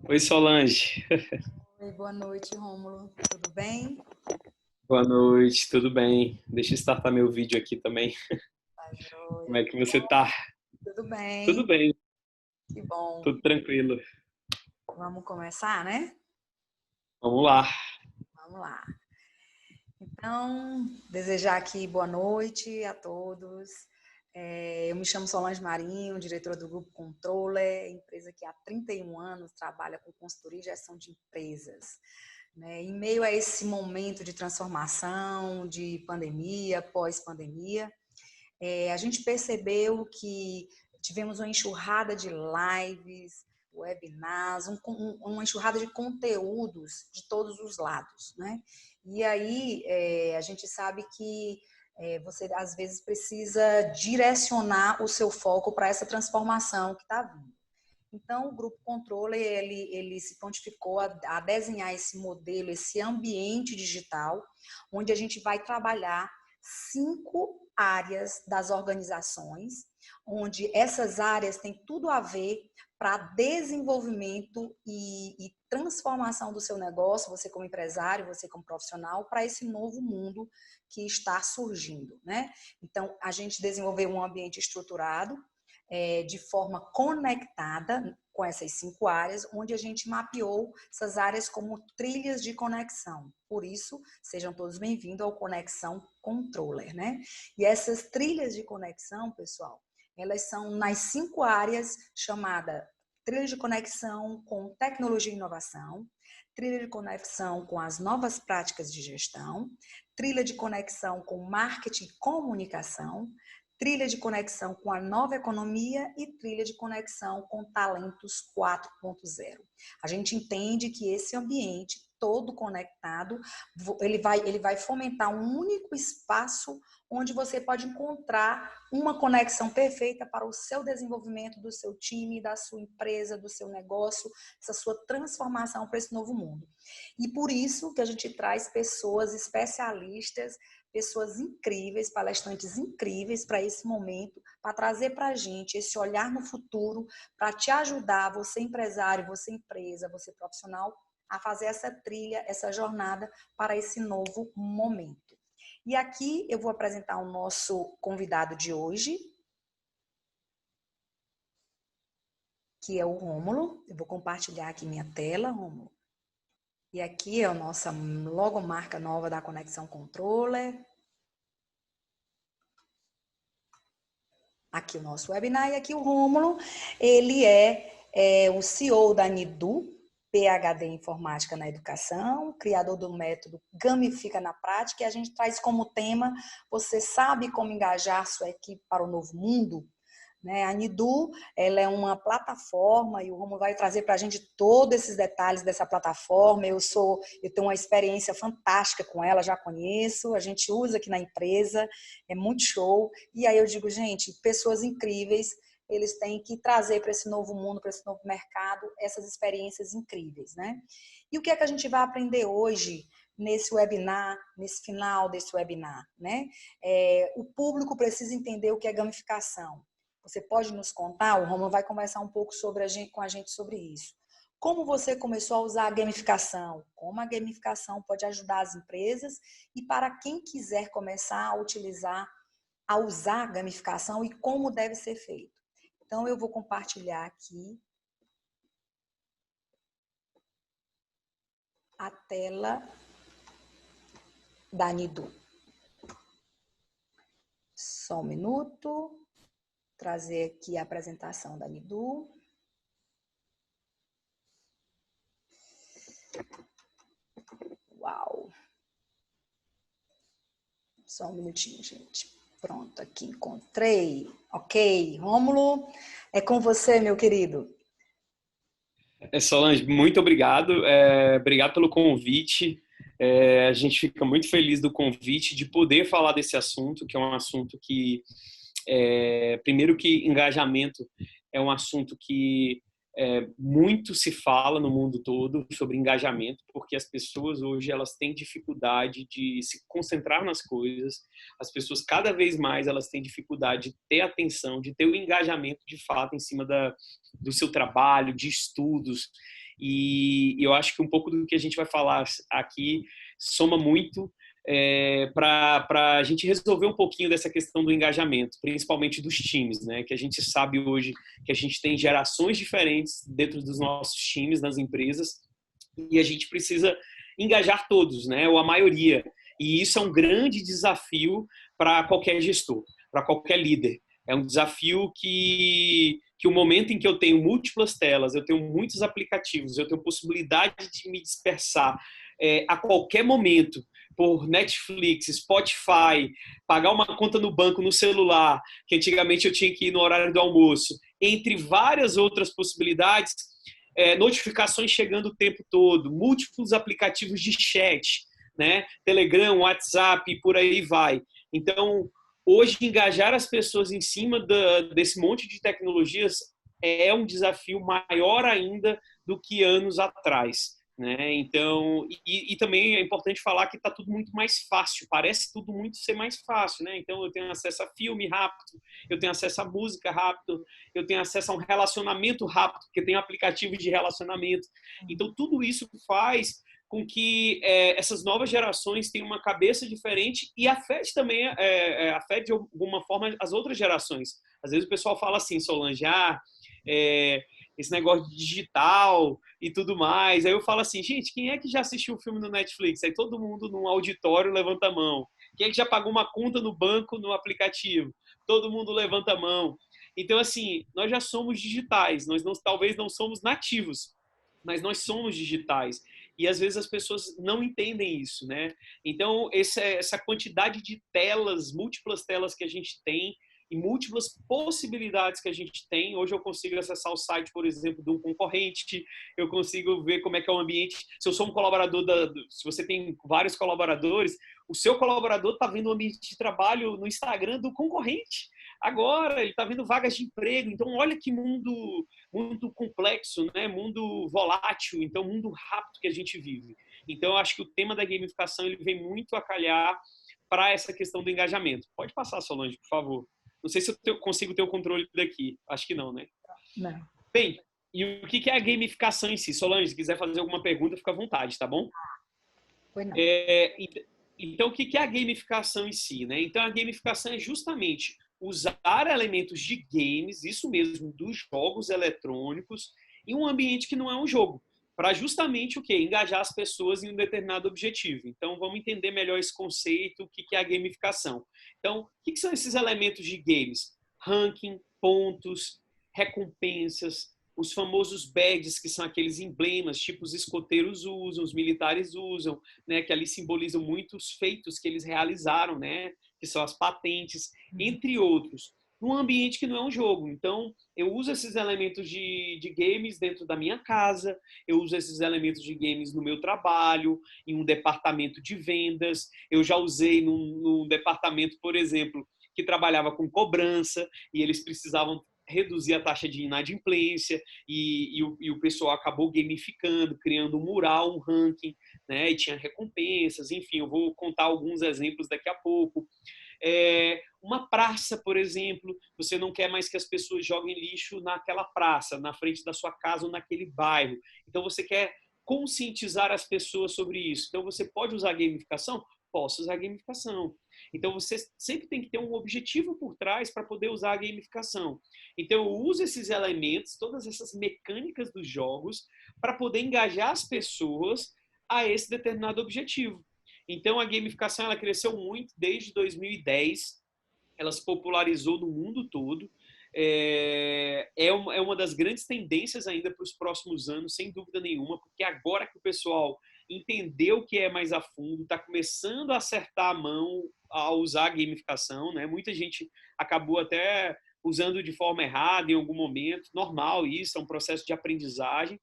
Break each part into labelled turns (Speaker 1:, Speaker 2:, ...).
Speaker 1: Oi, Solange.
Speaker 2: Oi, boa noite, Rômulo. Tudo bem?
Speaker 1: Boa noite, tudo bem? Deixa eu startar meu vídeo aqui também.
Speaker 2: Tá
Speaker 1: Como
Speaker 2: joia.
Speaker 1: é que você tá?
Speaker 2: Tudo
Speaker 1: Tudo
Speaker 2: bem,
Speaker 1: bem,
Speaker 2: que bom.
Speaker 1: tudo tranquilo.
Speaker 2: Vamos começar, né?
Speaker 1: Vamos lá.
Speaker 2: Vamos lá. Então, desejar aqui boa noite a todos. Eu me chamo Solange Marinho, diretora do Grupo Controller, empresa que há 31 anos trabalha com consultoria e gestão de empresas. Né? Em meio a esse momento de transformação, de pandemia, pós-pandemia, a gente percebeu que tivemos uma enxurrada de lives, webinars, uma enxurrada de conteúdos de todos os lados, né? E aí a gente sabe que você às vezes precisa direcionar o seu foco para essa transformação que está vindo. Então, o Grupo Controle ele se prontificou a desenhar esse modelo, esse ambiente digital, onde a gente vai trabalhar 5 áreas das organizações, onde essas áreas têm tudo a ver para desenvolvimento e transformação do seu negócio, você como empresário, você como profissional, para esse novo mundo que está surgindo, né? Então, a gente desenvolveu um ambiente estruturado, de forma conectada com essas 5 áreas, onde a gente mapeou essas áreas como trilhas de conexão. Por isso, sejam todos bem-vindos ao Conexão Controller, né? E essas trilhas de conexão, pessoal, elas são nas 5 áreas chamada trilha de conexão com tecnologia e inovação, trilha de conexão com as novas práticas de gestão, trilha de conexão com marketing e comunicação, trilha de conexão com a nova economia e trilha de conexão com talentos 4.0. A gente entende que esse ambiente todo conectado, ele vai fomentar um único espaço onde você pode encontrar uma conexão perfeita para o seu desenvolvimento do seu time, da sua empresa, do seu negócio, essa sua transformação para esse novo mundo. E por isso que a gente traz pessoas especialistas, pessoas incríveis, palestrantes incríveis para esse momento, para trazer para a gente esse olhar no futuro, para te ajudar, você empresário, você empresa, você profissional, a fazer essa trilha, essa jornada para esse novo momento. E aqui eu vou apresentar o nosso convidado de hoje, que é o Rômulo. Eu vou compartilhar aqui minha tela, Rômulo. E aqui é a nossa logomarca nova da Conexão Controller. Aqui o nosso webinar, e aqui o Rômulo, ele é o CEO da Nidu, PhD em Informática na Educação, criador do método Gamifica na Prática, e a gente traz como tema, você sabe como engajar sua equipe para o novo mundo? Né? A Nidu, ela é uma plataforma, e o Romulo vai trazer para a gente todos esses detalhes dessa plataforma. Eu tenho uma experiência fantástica com ela, já conheço, a gente usa aqui na empresa, é muito show. E aí eu digo, gente, pessoas incríveis, eles têm que trazer para esse novo mundo, para esse novo mercado, essas experiências incríveis, né? E o que é que a gente vai aprender hoje nesse webinar, nesse final desse webinar, né? O público precisa entender o que é gamificação. Você pode nos contar? O Romulo vai conversar um pouco com a gente sobre isso. Como você começou a usar a gamificação? Como a gamificação pode ajudar as empresas? E para quem quiser começar a usar a gamificação e como deve ser feito. Então, eu vou compartilhar aqui a tela da Nidu. Só um minuto. Trazer aqui a apresentação da Nidu. Uau! Só um minutinho, gente. Pronto, aqui encontrei. Ok, Rômulo, é com você, meu querido.
Speaker 1: Solange, muito obrigado. Obrigado pelo convite. A gente fica muito feliz do convite de poder falar desse assunto, que é um assunto que, primeiro que engajamento é um assunto que muito se fala no mundo todo sobre engajamento, porque as pessoas hoje elas têm dificuldade de se concentrar nas coisas, as pessoas cada vez mais elas têm dificuldade de ter atenção, de ter o engajamento de fato em cima do seu trabalho, de estudos. E eu acho que um pouco do que a gente vai falar aqui soma muito para a gente resolver um pouquinho dessa questão do engajamento, principalmente dos times, né? Que a gente sabe hoje que a gente tem gerações diferentes dentro dos nossos times, nas empresas, e a gente precisa engajar todos, né? Ou a maioria. E isso é um grande desafio para qualquer gestor, para qualquer líder. É um desafio que o momento em que eu tenho múltiplas telas, eu tenho muitos aplicativos, eu tenho possibilidade de me dispersar a qualquer momento por Netflix, Spotify, pagar uma conta no banco, no celular, que antigamente eu tinha que ir no horário do almoço, entre várias outras possibilidades, notificações chegando o tempo todo, múltiplos aplicativos de chat, né? Telegram, WhatsApp, por aí vai. Então, hoje, engajar as pessoas em cima desse monte de tecnologias é um desafio maior ainda do que anos atrás, né? Então, e também é importante falar que está tudo muito mais fácil, parece tudo muito ser mais fácil, né? Então, eu tenho acesso a filme rápido, eu tenho acesso a música rápido, eu tenho acesso a um relacionamento rápido, porque tem aplicativos de relacionamento. Então, tudo isso faz com que essas novas gerações tenham uma cabeça diferente e afete também, afete de alguma forma as outras gerações. Às vezes o pessoal fala assim, Solange, esse negócio de digital e tudo mais. Aí eu falo assim, gente, quem é que já assistiu um filme no Netflix? Aí todo mundo num auditório levanta a mão. Quem é que já pagou uma conta no banco, no aplicativo? Todo mundo levanta a mão. Então, assim, nós já somos digitais. Nós talvez não somos nativos, mas nós somos digitais. E às vezes as pessoas não entendem isso, né? Então, essa quantidade de telas, múltiplas telas que a gente tem e múltiplas possibilidades que a gente tem. Hoje eu consigo acessar o site, por exemplo, de um concorrente, eu consigo ver como é que é o ambiente. Se eu sou um colaborador, se você tem vários colaboradores, o seu colaborador está vendo o ambiente de trabalho no Instagram do concorrente. Agora, ele está vendo vagas de emprego. Então, olha que mundo complexo, né? Mundo volátil, então mundo rápido que a gente vive. Então, eu acho que o tema da gamificação ele vem muito a calhar para essa questão do engajamento. Pode passar, Solange, por favor. Não sei se eu consigo ter o controle daqui. Acho que não, né?
Speaker 2: Não.
Speaker 1: Bem, e o que é a gamificação em si? Solange, se quiser fazer alguma pergunta, fica à vontade, tá bom?
Speaker 2: Foi não.
Speaker 1: Então, o que é a gamificação em si, né? Então, a gamificação é justamente usar elementos de games, isso mesmo, dos jogos eletrônicos, em um ambiente que não é um jogo, para justamente o quê? Engajar as pessoas em um determinado objetivo. Então, vamos entender melhor esse conceito, o que é a gamificação. Então, o que são esses elementos de games? Ranking, pontos, recompensas, os famosos badges, que são aqueles emblemas, tipo os escoteiros usam, os militares usam, né, que ali simbolizam muitos feitos que eles realizaram, né, que são as patentes, entre outros, num ambiente que não é um jogo. Então, eu uso esses elementos de games dentro da minha casa, eu uso esses elementos de games no meu trabalho, em um departamento de vendas, eu já usei num departamento, por exemplo, que trabalhava com cobrança, e eles precisavam reduzir a taxa de inadimplência e o pessoal acabou gamificando, criando um mural, um ranking, né? E tinha recompensas, enfim, eu vou contar alguns exemplos daqui a pouco. Uma praça, por exemplo, você não quer mais que as pessoas joguem lixo naquela praça, na frente da sua casa ou naquele bairro. Então você quer conscientizar as pessoas sobre isso. Então você pode usar gamificação? Posso usar gamificação. Então você sempre tem que ter um objetivo por trás para poder usar a gamificação. Então eu uso esses elementos, todas essas mecânicas dos jogos para poder engajar as pessoas a esse determinado objetivo. Então a gamificação ela cresceu muito desde 2010, ela se popularizou no mundo todo. É uma das grandes tendências ainda para os próximos anos, sem dúvida nenhuma, porque agora que o pessoal entendeu o que é mais a fundo, está começando a acertar a mão a usar a gamificação, né? Muita gente acabou até usando de forma errada em algum momento, normal isso, é um processo de aprendizagem,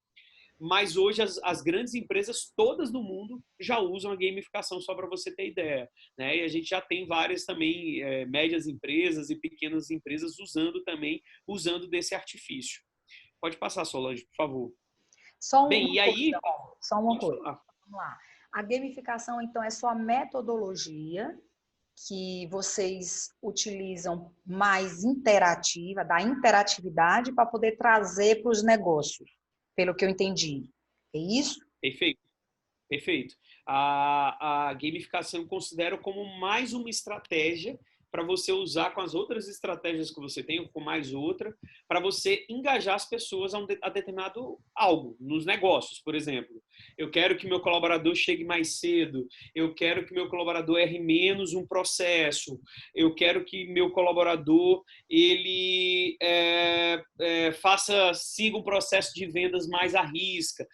Speaker 1: mas hoje as grandes empresas todas do mundo já usam a gamificação, só para você ter ideia, né? E a gente já tem várias também médias empresas e pequenas empresas usando desse artifício. Pode passar, Solange, por favor. Bem, e aí...
Speaker 2: Só uma coisa. Vamos lá. A gamificação, então, é só a metodologia que vocês utilizam mais interativa, da interatividade para poder trazer para os negócios, pelo que eu entendi. É isso?
Speaker 1: Perfeito, perfeito. A gamificação eu considero como mais uma estratégia para você usar com as outras estratégias que você tem, ou com mais outra, para você engajar as pessoas a determinado algo, nos negócios, por exemplo. Eu quero que meu colaborador chegue mais cedo, eu quero que meu colaborador erre menos um processo, eu quero que meu colaborador ele siga um processo de vendas mais à risca,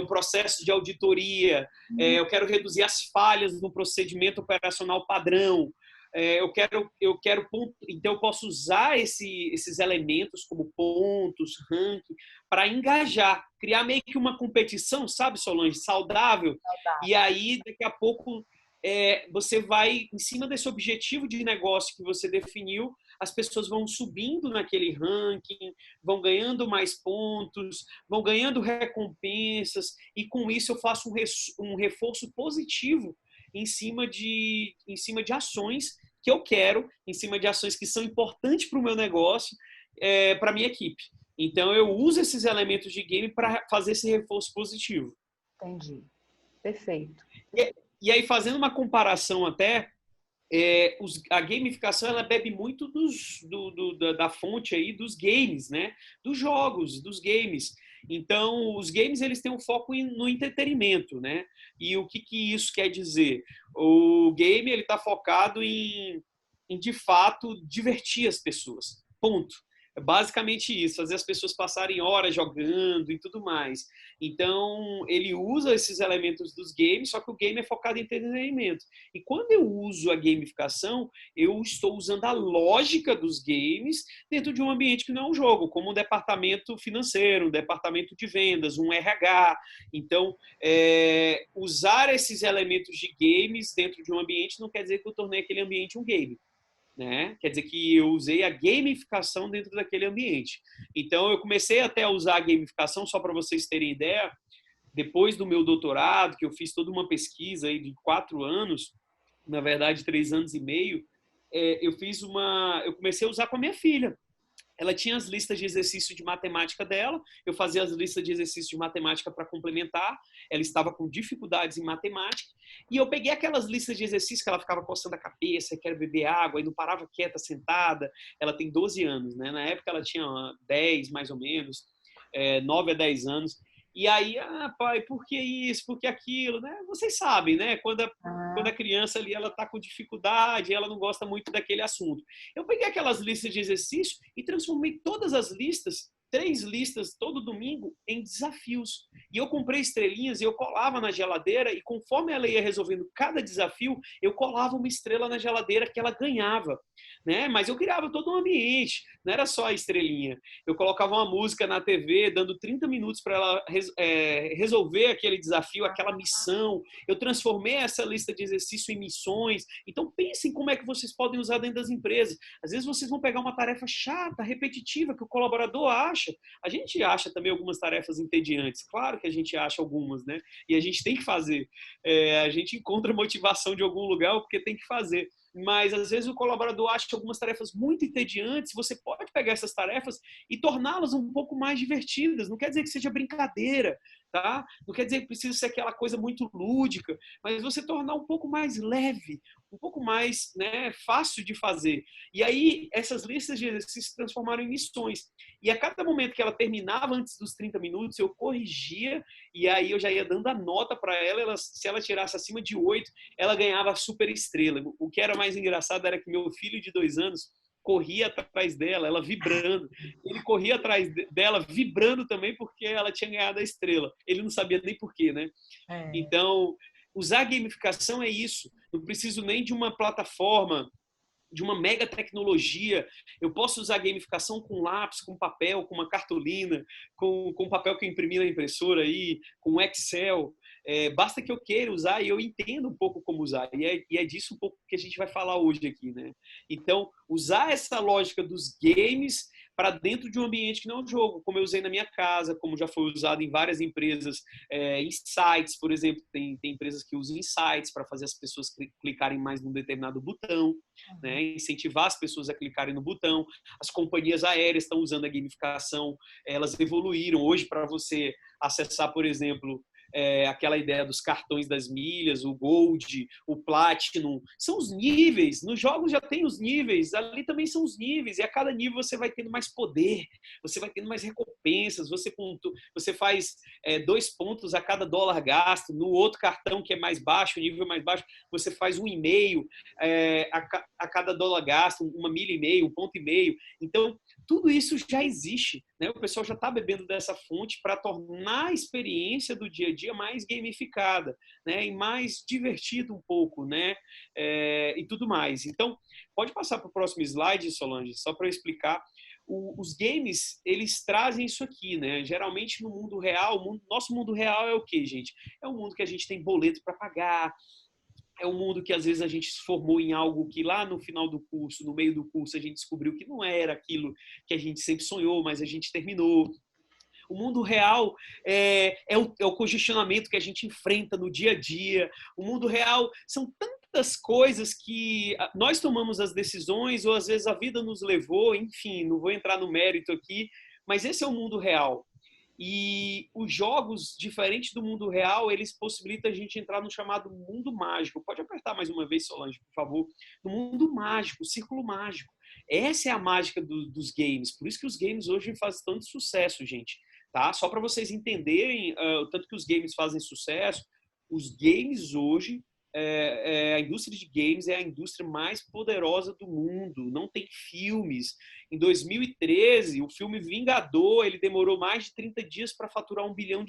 Speaker 1: um processo de auditoria, eu quero reduzir as falhas no procedimento operacional padrão. Então eu posso usar esses elementos como pontos, ranking, para engajar, criar meio que uma competição, sabe, Solange, saudável. E aí, daqui a pouco, você vai, em cima desse objetivo de negócio que você definiu, as pessoas vão subindo naquele ranking, vão ganhando mais pontos, vão ganhando recompensas, e com isso eu faço um reforço positivo em cima de ações que eu quero, em cima de ações que são importantes para o meu negócio, para a minha equipe. Então, eu uso esses elementos de game para fazer esse reforço positivo.
Speaker 2: Entendi. Perfeito.
Speaker 1: E aí, fazendo uma comparação até, a gamificação ela bebe muito da fonte aí dos games, né? Dos jogos, dos games. Então, os games eles têm um foco no entretenimento, né? E o que isso quer dizer? O game ele está focado em, de fato, divertir as pessoas. Ponto. É basicamente isso, fazer as pessoas passarem horas jogando e tudo mais. Então, ele usa esses elementos dos games, só que o game é focado em entretenimento. E quando eu uso a gamificação, eu estou usando a lógica dos games dentro de um ambiente que não é um jogo, como um departamento financeiro, um departamento de vendas, um RH. Então, usar esses elementos de games dentro de um ambiente não quer dizer que eu tornei aquele ambiente um game. Né? Quer dizer que eu usei a gamificação dentro daquele ambiente. Então, eu comecei até a usar a gamificação, só para vocês terem ideia, depois do meu doutorado, que eu fiz toda uma pesquisa aí de 4 anos, na verdade 3 anos e meio, eu comecei a usar com a minha filha. Ela tinha as listas de exercício de matemática dela, eu fazia as listas de exercício de matemática para complementar, ela estava com dificuldades em matemática, e eu peguei aquelas listas de exercício que ela ficava coçando a cabeça, quer beber água, e não parava quieta, sentada. Ela tem 12 anos, né? Na época ela tinha 10, mais ou menos, 9 a 10 anos. E aí, pai, por que isso, por que aquilo, né? Vocês sabem, né? Quando a criança ali, ela tá com dificuldade, ela não gosta muito daquele assunto. Eu peguei aquelas listas de exercício e transformei todas as listas, 3 listas todo domingo, em desafios. E eu comprei estrelinhas e eu colava na geladeira, e conforme ela ia resolvendo cada desafio, eu colava uma estrela na geladeira que ela ganhava, né? Mas eu criava todo um ambiente, não era só a estrelinha. Eu colocava uma música na TV, dando 30 minutos para ela resolver aquele desafio, aquela missão. Eu transformei essa lista de exercício em missões. Então, pensem como é que vocês podem usar dentro das empresas. Às vezes, vocês vão pegar uma tarefa chata, repetitiva, que o colaborador acha. A gente acha também algumas tarefas entediantes. Claro que a gente acha algumas, né? E a gente tem que fazer. A gente encontra motivação de algum lugar porque tem que fazer. Mas, às vezes, o colaborador acha algumas tarefas muito entediantes. Você pode pegar essas tarefas e torná-las um pouco mais divertidas. Não quer dizer que seja brincadeira, tá? Não quer dizer que precisa ser aquela coisa muito lúdica, mas você tornar um pouco mais leve, um pouco mais, né, fácil de fazer. E aí, essas listas de exercícios se transformaram em missões. E a cada momento que ela terminava antes dos 30 minutos, eu corrigia, e aí eu já ia dando a nota para ela. Se ela tirasse acima de 8, ela ganhava a super estrela. O que era mais engraçado era que meu filho de 2 anos corria atrás dela, ela vibrando. Ele corria atrás dela, vibrando também, porque ela tinha ganhado a estrela. Ele não sabia nem por quê, né? Então, usar gamificação é isso. Não preciso nem de uma plataforma, de uma mega tecnologia. Eu posso usar gamificação com lápis, com papel, com uma cartolina, com papel que eu imprimi na impressora aí, com Excel. basta que eu queira usar e eu entendo um pouco como usar. E é disso um pouco que a gente vai falar hoje aqui, né? Então, usar essa lógica dos games para dentro de um ambiente que não é um jogo, como eu usei na minha casa, como já foi usado em várias empresas, em sites, por exemplo, tem empresas que usam insights para fazer as pessoas clicarem mais num determinado botão, né? Incentivar as pessoas a clicarem no botão. As companhias aéreas estão usando a gamificação, elas evoluíram. Hoje, para você acessar, por exemplo, aquela ideia dos cartões das milhas, o Gold, o Platinum, são os níveis. Nos jogos já tem os níveis, ali também são os níveis, e a cada nível você vai tendo mais poder, você vai tendo mais recompensas, você faz 2 pontos a cada dólar gasto, no outro cartão que é mais baixo, o nível mais baixo, você faz 1,5 a cada dólar gasto, 1,5 milha, 1,5 ponto. Então, tudo isso já existe, né? O pessoal já está bebendo dessa fonte para tornar a experiência do dia a dia mais gamificada, né? E mais divertida um pouco, né? E tudo mais. Então, pode passar para o próximo slide, Solange, só para eu explicar. Os games, eles trazem isso aqui, né? Geralmente no mundo real, nosso mundo real é o quê, gente? É um mundo que a gente tem boleto para pagar, é um mundo que às vezes a gente se formou em algo que lá no final do curso, no meio do curso, a gente descobriu que não era aquilo que a gente sempre sonhou, mas a gente terminou. O mundo real é o congestionamento que a gente enfrenta no dia a dia. O mundo real são tantas coisas que nós tomamos as decisões ou às vezes a vida nos levou, enfim, não vou entrar no mérito aqui, mas esse é o mundo real. E os jogos, diferentes do mundo real, eles possibilitam a gente entrar no chamado mundo mágico. Pode apertar mais uma vez, Solange, por favor. No mundo mágico, o círculo mágico. Essa é a mágica dos games. Por isso que os games hoje fazem tanto sucesso, gente. Tá? Só para vocês entenderem o tanto que os games fazem sucesso, os games hoje, a indústria de games é a indústria mais poderosa do mundo. Não tem filmes. Em 2013, o filme Vingador, ele demorou mais de 30 dias para faturar $1 bilhão.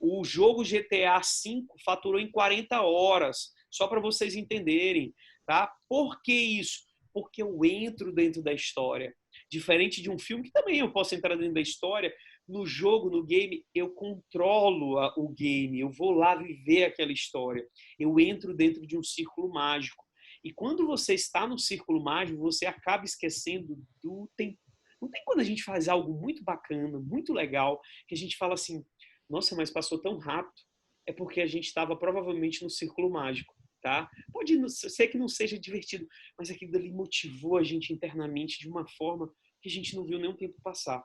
Speaker 1: O jogo GTA V faturou em 40 horas, só para vocês entenderem. Tá? Por que isso? Porque eu entro dentro da história. Diferente de um filme, que também eu posso entrar dentro da história, no jogo, no game, eu controlo o game, eu vou lá viver aquela história. Eu entro dentro de um círculo mágico. E quando você está no círculo mágico, você acaba esquecendo do tempo. Não tem quando a gente faz algo muito bacana, muito legal, que a gente fala assim, nossa, mas passou tão rápido. É porque a gente estava provavelmente no círculo mágico. Tá? Pode ser que não seja divertido, mas aquilo ali motivou a gente internamente de uma forma que a gente não viu nem o tempo passar.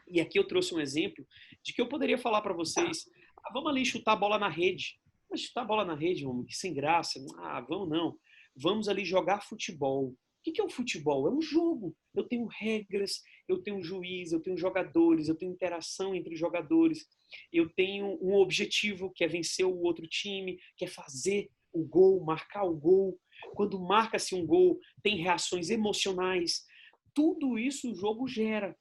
Speaker 1: E aqui eu trouxe um exemplo de que eu poderia falar para vocês, vamos ali chutar a bola na rede. Mas chutar a bola na rede, homem, que sem graça. Vamos não. Vamos ali jogar futebol. O que é o futebol? É um jogo. Eu tenho regras, eu tenho juiz, eu tenho jogadores, eu tenho interação entre jogadores, eu tenho um objetivo que é vencer o outro time, que é fazer o gol, marcar o gol. Quando marca-se um gol, tem reações emocionais. Tudo isso o jogo gera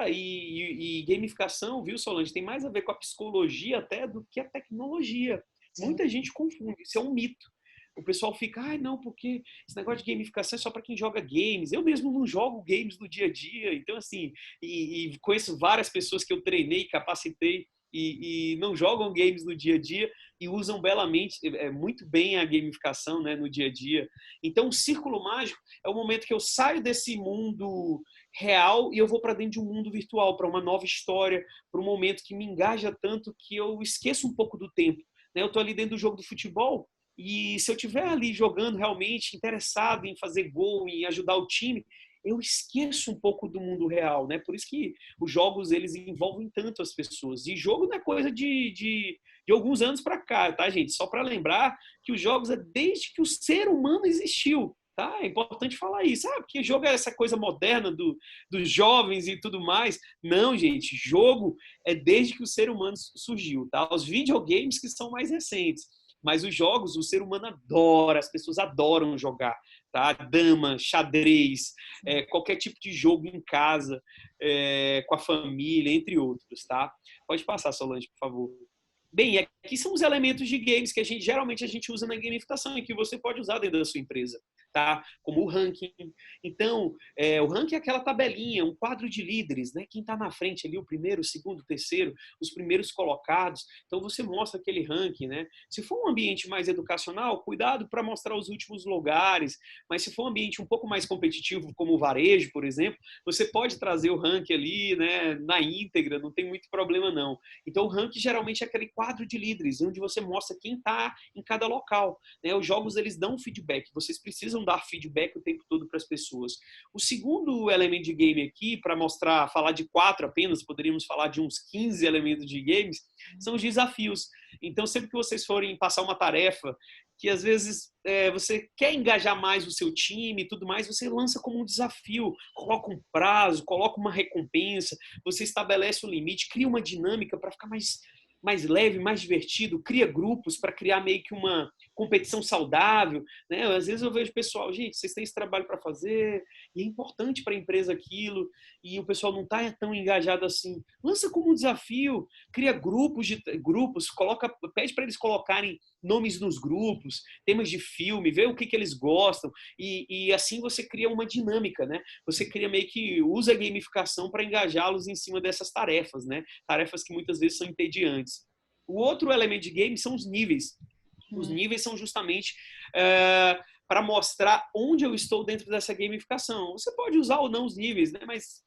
Speaker 1: e gamificação, viu, Solange, tem mais a ver com a psicologia até do que a tecnologia. Sim. Muita gente confunde, isso é um mito. O pessoal fica, não, porque esse negócio de gamificação é só para quem joga games. Eu mesmo não jogo games no dia a dia. Então, assim, e conheço várias pessoas que eu treinei, capacitei e não jogam games no dia a dia e usam belamente, muito bem a gamificação, né, no dia a dia. Então, o círculo mágico é o momento que eu saio desse mundo real e eu vou para dentro de um mundo virtual, para uma nova história, para um momento que me engaja tanto que eu esqueço um pouco do tempo. Né? Eu estou ali dentro do jogo do futebol e se eu estiver ali jogando realmente, interessado em fazer gol, em ajudar o time, eu esqueço um pouco do mundo real, né? Por isso que os jogos, eles envolvem tanto as pessoas. E jogo não é coisa de alguns anos para cá, tá, gente? Só para lembrar que os jogos é desde que o ser humano existiu, tá? É importante falar isso. Porque jogo é essa coisa moderna dos jovens e tudo mais. Não, gente, jogo é desde que o ser humano surgiu, tá? Os videogames que são mais recentes. Mas os jogos, o ser humano adora, as pessoas adoram jogar, tá? Dama, xadrez, qualquer tipo de jogo em casa, com a família, entre outros, tá? Pode passar, Solange, por favor. Bem, aqui são os elementos de games que geralmente a gente usa na gamificação e que você pode usar dentro da sua empresa, tá? Como o ranking. Então, o ranking é aquela tabelinha, um quadro de líderes, né? Quem está na frente ali, o primeiro, o segundo, o terceiro, os primeiros colocados. Então, você mostra aquele ranking, né? Se for um ambiente mais educacional, cuidado para mostrar os últimos lugares, mas se for um ambiente um pouco mais competitivo, como o varejo, por exemplo, você pode trazer o ranking ali, né, na íntegra, não tem muito problema não. Então, o ranking geralmente é aquele quadro de líderes, onde você mostra quem está em cada local, né? Os jogos, eles dão feedback, vocês precisam dar feedback o tempo todo para as pessoas. O segundo elemento de game aqui, para mostrar, falar de 4 apenas, poderíamos falar de uns 15 elementos de games, são os desafios. Então, sempre que vocês forem passar uma tarefa, que às vezes você quer engajar mais o seu time e tudo mais, você lança como um desafio, coloca um prazo, coloca uma recompensa, você estabelece um limite, cria uma dinâmica para ficar mais leve, mais divertido, cria grupos para criar meio que uma competição saudável, né? Às vezes eu vejo pessoal, gente, vocês têm esse trabalho para fazer e é importante para a empresa aquilo e o pessoal não está tão engajado assim. Lança como um desafio, cria grupos, pede para eles colocarem nomes nos grupos, temas de filme, vê o que eles gostam e assim você cria uma dinâmica, né? Você cria meio que usa a gamificação para engajá-los em cima dessas tarefas, né? Tarefas que muitas vezes são entediantes. O outro elemento de game são os níveis. Os níveis são justamente para mostrar onde eu estou dentro dessa gamificação. Você pode usar ou não os níveis, né? Mas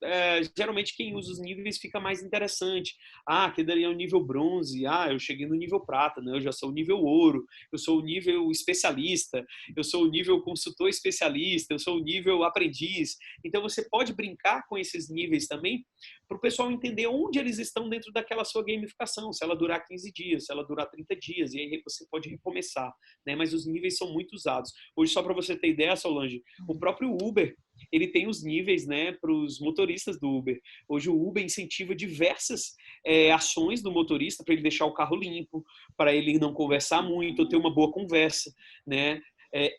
Speaker 1: geralmente quem usa os níveis fica mais interessante. Ah, aquele dali é o nível bronze. Ah, eu cheguei no nível prata, né? Eu já sou o nível ouro. Eu sou o nível especialista. Eu sou o nível consultor especialista. Eu sou o nível aprendiz. Então você pode brincar com esses níveis também para o pessoal entender onde eles estão dentro daquela sua gamificação, se ela durar 15 dias, se ela durar 30 dias, e aí você pode recomeçar, né? Mas os níveis são muito usados. Hoje, só para você ter ideia, Solange, o próprio Uber, ele tem os níveis, né, para os motoristas do Uber. Hoje o Uber incentiva diversas ações do motorista para ele deixar o carro limpo, para ele não conversar muito, ou ter uma boa conversa, né?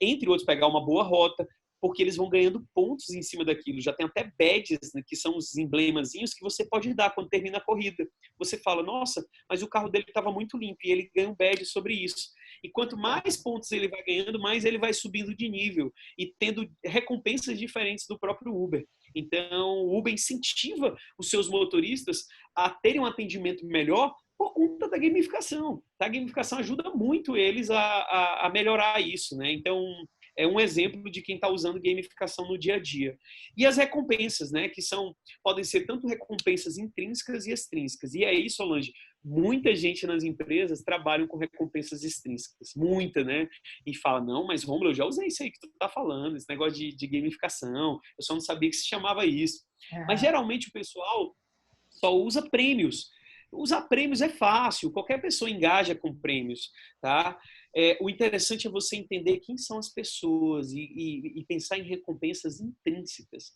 Speaker 1: Entre outros, pegar uma boa rota, porque eles vão ganhando pontos em cima daquilo. Já tem até badges, né, que são os emblemazinhos que você pode dar quando termina a corrida. Você fala, nossa, mas o carro dele estava muito limpo, e ele ganha um badge sobre isso. E quanto mais pontos ele vai ganhando, mais ele vai subindo de nível e tendo recompensas diferentes do próprio Uber. Então, o Uber incentiva os seus motoristas a terem um atendimento melhor por conta da gamificação. A gamificação ajuda muito eles a melhorar isso, né? Então, é um exemplo de quem está usando gamificação no dia a dia. E as recompensas, né, que podem ser tanto recompensas intrínsecas e extrínsecas. E é isso, Solange, muita gente nas empresas trabalham com recompensas extrínsecas, muita, né? E fala, não, mas Rômulo, eu já usei isso aí que tu tá falando, esse negócio de gamificação, eu só não sabia que se chamava isso. Mas geralmente o pessoal só usa prêmios. Usar prêmios é fácil, qualquer pessoa engaja com prêmios, tá? O interessante é você entender quem são as pessoas e pensar em recompensas intrínsecas,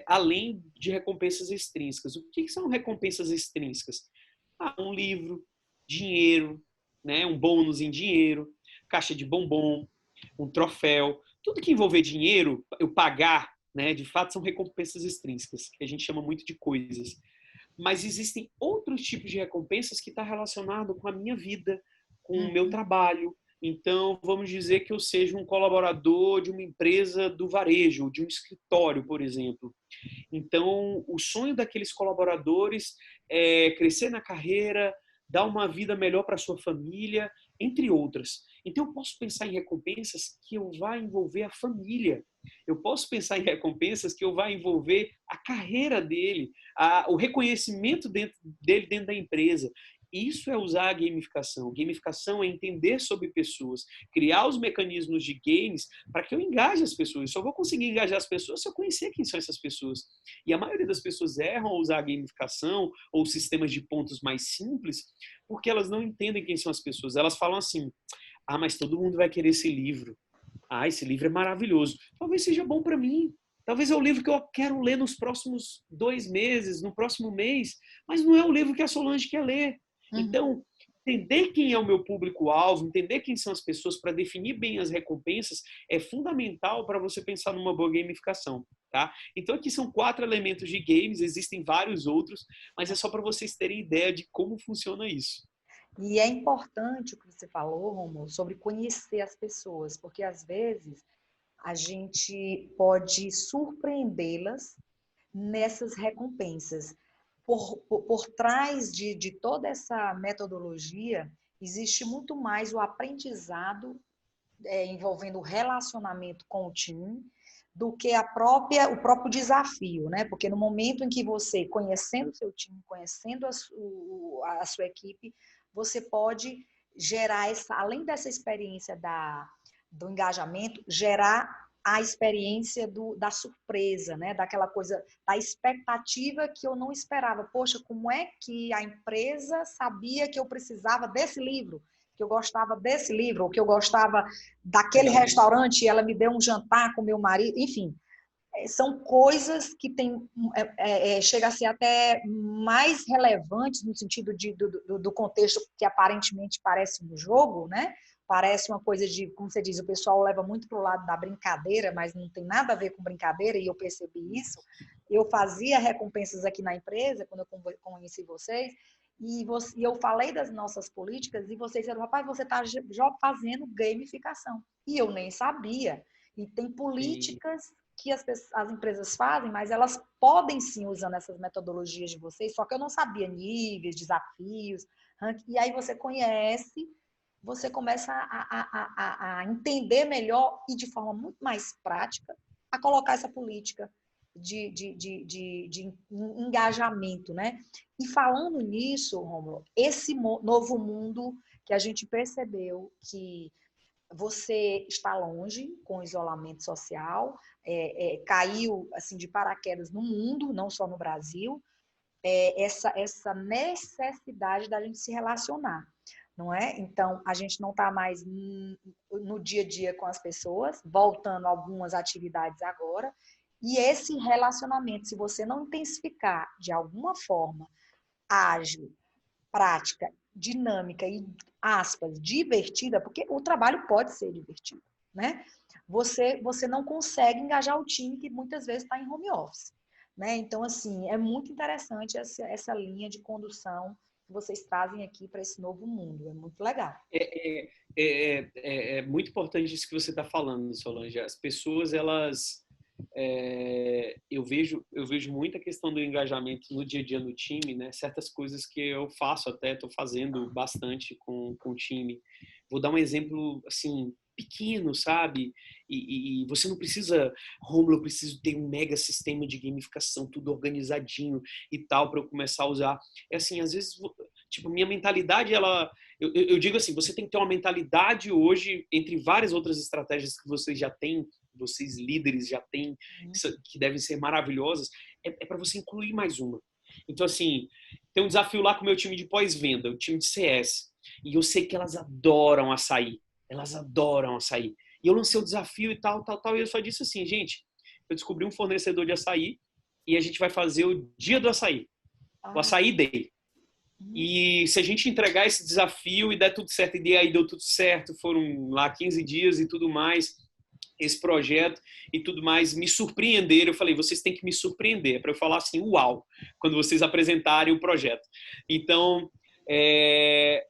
Speaker 1: além de recompensas extrínsecas. O que são recompensas extrínsecas? Um livro, dinheiro, né? Um bônus em dinheiro, caixa de bombom, um troféu. Tudo que envolver dinheiro, eu pagar, né? De fato, são recompensas extrínsecas, que a gente chama muito de coisas. Mas existem outros tipos de recompensas que estão relacionados com a minha vida, com o meu trabalho. Então, vamos dizer que eu seja um colaborador de uma empresa do varejo, de um escritório, por exemplo. Então, o sonho daqueles colaboradores é crescer na carreira, dar uma vida melhor para sua família, entre outras. Então, eu posso pensar em recompensas que eu vá envolver a família. Eu posso pensar em recompensas que eu vá envolver a carreira dele, o reconhecimento dele dentro da empresa. Isso é usar a gamificação. Gamificação é entender sobre pessoas, criar os mecanismos de games para que eu engaje as pessoas. Eu só vou conseguir engajar as pessoas se eu conhecer quem são essas pessoas. E a maioria das pessoas erram ao usar a gamificação ou sistemas de pontos mais simples porque elas não entendem quem são as pessoas. Elas falam assim, mas todo mundo vai querer esse livro. Esse livro é maravilhoso. Talvez seja bom para mim. Talvez é o livro que eu quero ler nos próximos 2 meses, no próximo mês, mas não é o livro que a Solange quer ler. Então, entender quem é o meu público-alvo, entender quem são as pessoas para definir bem as recompensas é fundamental para você pensar numa boa gamificação. Tá? Então, aqui são 4 elementos de games, existem vários outros, mas é só para vocês terem ideia de como funciona isso.
Speaker 2: E é importante o que você falou, Romulo, sobre conhecer as pessoas, porque às vezes a gente pode surpreendê-las nessas recompensas. Por trás de toda essa metodologia, existe muito mais o aprendizado envolvendo o relacionamento com o time do que o próprio desafio, né? Porque no momento em que você, conhecendo o seu time, conhecendo a sua equipe, você pode gerar, além dessa experiência do engajamento, gerar a experiência da surpresa, né? Daquela coisa, da expectativa que eu não esperava. Poxa, como é que a empresa sabia que eu precisava desse livro? Que eu gostava desse livro, ou que eu gostava daquele restaurante e ela me deu um jantar com meu marido, enfim. São coisas que chega a ser até mais relevantes no sentido do contexto que aparentemente parece um jogo, né? Parece uma coisa de, como você diz, o pessoal leva muito para o lado da brincadeira, mas não tem nada a ver com brincadeira, e eu percebi isso. Eu fazia recompensas aqui na empresa, quando eu conheci vocês, e eu falei das nossas políticas, e vocês disseram, rapaz, você está fazendo gamificação. E eu nem sabia. E tem políticas que as empresas fazem, mas elas podem sim usando essas metodologias de vocês, só que eu não sabia níveis, desafios, e aí você conhece, você começa a entender melhor e de forma muito mais prática a colocar essa política de engajamento, né? E falando nisso, Rômulo, esse novo mundo que a gente percebeu que você está longe com o isolamento social, caiu assim de paraquedas no mundo, não só no Brasil, essa necessidade da gente se relacionar, não é? Então, a gente não está mais no dia a dia com as pessoas, voltando a algumas atividades agora, e esse relacionamento, se você não intensificar de alguma forma, ágil, prática, dinâmica e, aspas, divertida, porque o trabalho pode ser divertido, né? Você não consegue engajar o time que muitas vezes está em home office, né? Então, assim, é muito interessante essa linha de condução que vocês trazem aqui para esse novo mundo. É muito legal.
Speaker 1: É muito importante isso que você está falando, Solange. As pessoas, elas... eu vejo muita questão do engajamento no dia a dia no time, né? Certas coisas que eu faço até, estou fazendo bastante com o time. Vou dar um exemplo, assim, pequeno, sabe? E você não precisa, Romulo, eu preciso ter um mega sistema de gamificação, tudo organizadinho e tal, para eu começar a usar. É assim, às vezes, tipo, minha mentalidade, ela... Eu digo assim, você tem que ter uma mentalidade hoje, entre várias outras estratégias que vocês já têm, vocês líderes já têm, que devem ser maravilhosas, para você incluir mais uma. Então, assim, tem um desafio lá com o meu time de pós-venda, o time de CS, e eu sei que elas adoram açaí. Elas adoram açaí. E eu lancei o desafio e tal, e eu só disse assim, gente, eu descobri um fornecedor de açaí e a gente vai fazer o dia do açaí, o açaí day. E se a gente entregar esse desafio e der tudo certo, e aí deu tudo certo, foram lá 15 dias e tudo mais, esse projeto e tudo mais, me surpreenderam. Eu falei, vocês têm que me surpreender, para eu falar assim, uau, quando vocês apresentarem o projeto. Então,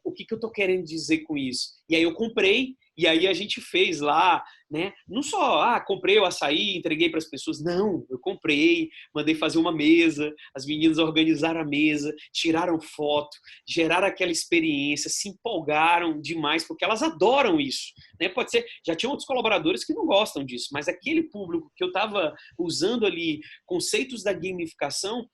Speaker 1: o que eu estou querendo dizer com isso? E aí eu comprei, e aí a gente fez lá, né? Não só, comprei o açaí, entreguei para as pessoas. Não, eu comprei, mandei fazer uma mesa, as meninas organizaram a mesa, tiraram foto, geraram aquela experiência, se empolgaram demais, porque elas adoram isso, né? Pode ser, já tinha outros colaboradores que não gostam disso, mas aquele público que eu estava usando ali, conceitos da gamificação,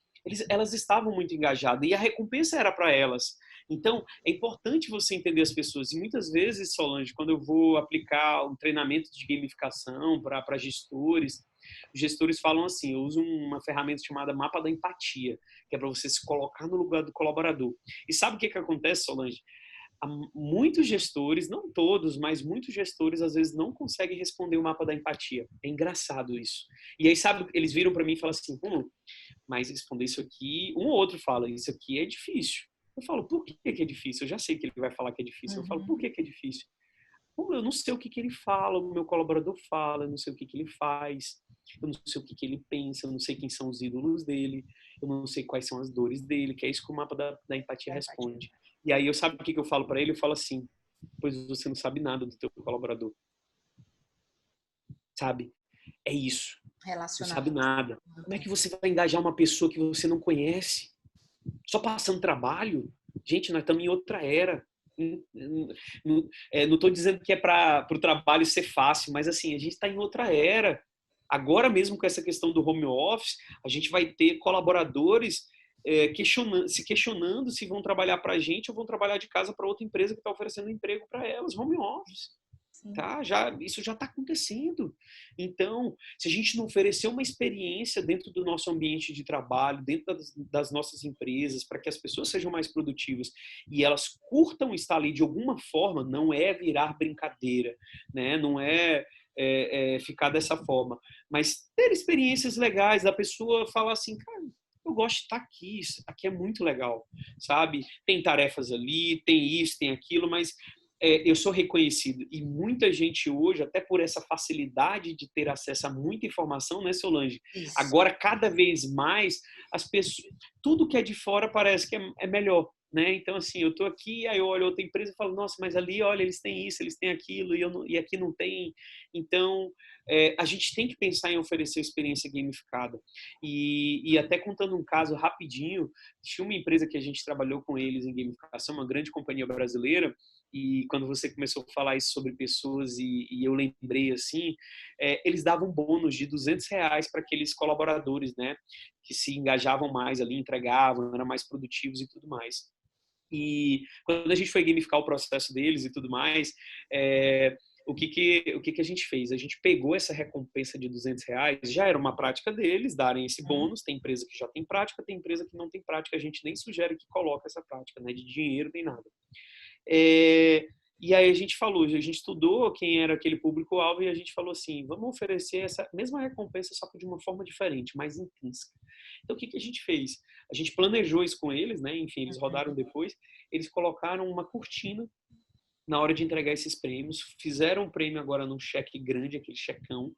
Speaker 1: elas estavam muito engajadas, e a recompensa era para elas. Então, é importante você entender as pessoas. E muitas vezes, Solange, quando eu vou aplicar um treinamento de gamificação para gestores, os gestores falam assim, eu uso uma ferramenta chamada mapa da empatia, que é para você se colocar no lugar do colaborador. E sabe o que acontece, Solange? Muitos gestores, não todos, mas muitos gestores às vezes não conseguem responder o mapa da empatia. É engraçado isso. E aí, sabe, eles viram para mim e falam assim, mas responder isso aqui, um ou outro fala, isso aqui é difícil. Eu falo, por que é difícil? Eu já sei que ele vai falar que é difícil. Eu falo, por que é difícil? Eu não sei o que ele fala, o meu colaborador fala, eu não sei o que ele faz, eu não sei o que ele pensa, eu não sei quem são os ídolos dele, eu não sei quais são as dores dele, que é isso que o mapa da empatia responde. E aí, sabe o que eu falo para ele? Eu falo assim, pois você não sabe nada do teu colaborador. sabe? É isso. Não sabe
Speaker 2: Relacionamento.
Speaker 1: nada. Como é que você vai engajar uma pessoa que você não conhece? Só passando trabalho? Gente, nós estamos em outra era. Não estou dizendo que é para o trabalho ser fácil, mas assim, a gente está em outra era. Agora mesmo com essa questão do home office, a gente vai ter colaboradores se questionando se vão trabalhar para a gente ou vão trabalhar de casa para outra empresa que está oferecendo emprego para elas, home office.
Speaker 2: Sim.
Speaker 1: Tá? Isso já está acontecendo. Então, se a gente não oferecer uma experiência dentro do nosso ambiente de trabalho, dentro das nossas empresas, para que as pessoas sejam mais produtivas e elas curtam estar ali de alguma forma, não é virar brincadeira, né? Não é ficar dessa forma, mas ter experiências legais, da pessoa falar assim, cara, eu gosto de estar aqui, isso aqui é muito legal, sabe? Tem tarefas ali, tem isso, tem aquilo, mas eu sou reconhecido e muita gente hoje, até por essa facilidade de ter acesso a muita informação, né, Solange?
Speaker 2: Isso.
Speaker 1: Agora, cada vez mais, as pessoas, tudo que é de fora parece que é melhor, né? Então, assim, eu tô aqui, aí eu olho outra empresa e falo, nossa, mas ali, olha, eles têm isso, eles têm aquilo, e aqui não tem. Então, a gente tem que pensar em oferecer experiência gamificada. E até contando um caso rapidinho, tinha uma empresa que a gente trabalhou com eles em gamificação, uma grande companhia brasileira, e quando você começou a falar isso sobre pessoas e eu lembrei assim, eles davam bônus de R$ 200 para aqueles colaboradores, né, que se engajavam mais ali, entregavam, eram mais produtivos e tudo mais. E quando a gente foi gamificar o processo deles e tudo mais, o que a gente fez? A gente pegou essa recompensa de R$ 200, já era uma prática deles darem esse bônus, tem empresa que já tem prática, tem empresa que não tem prática, a gente nem sugere que coloque essa prática, né, de dinheiro nem nada. E aí a gente falou, a gente estudou quem era aquele público-alvo e a gente falou assim, vamos oferecer essa mesma recompensa só que de uma forma diferente, mais intrínseca. Então o que a gente fez? A gente planejou isso com eles, né? Enfim, eles rodaram depois, eles colocaram uma cortina na hora de entregar esses prêmios, fizeram um prêmio agora num cheque grande, aquele checão,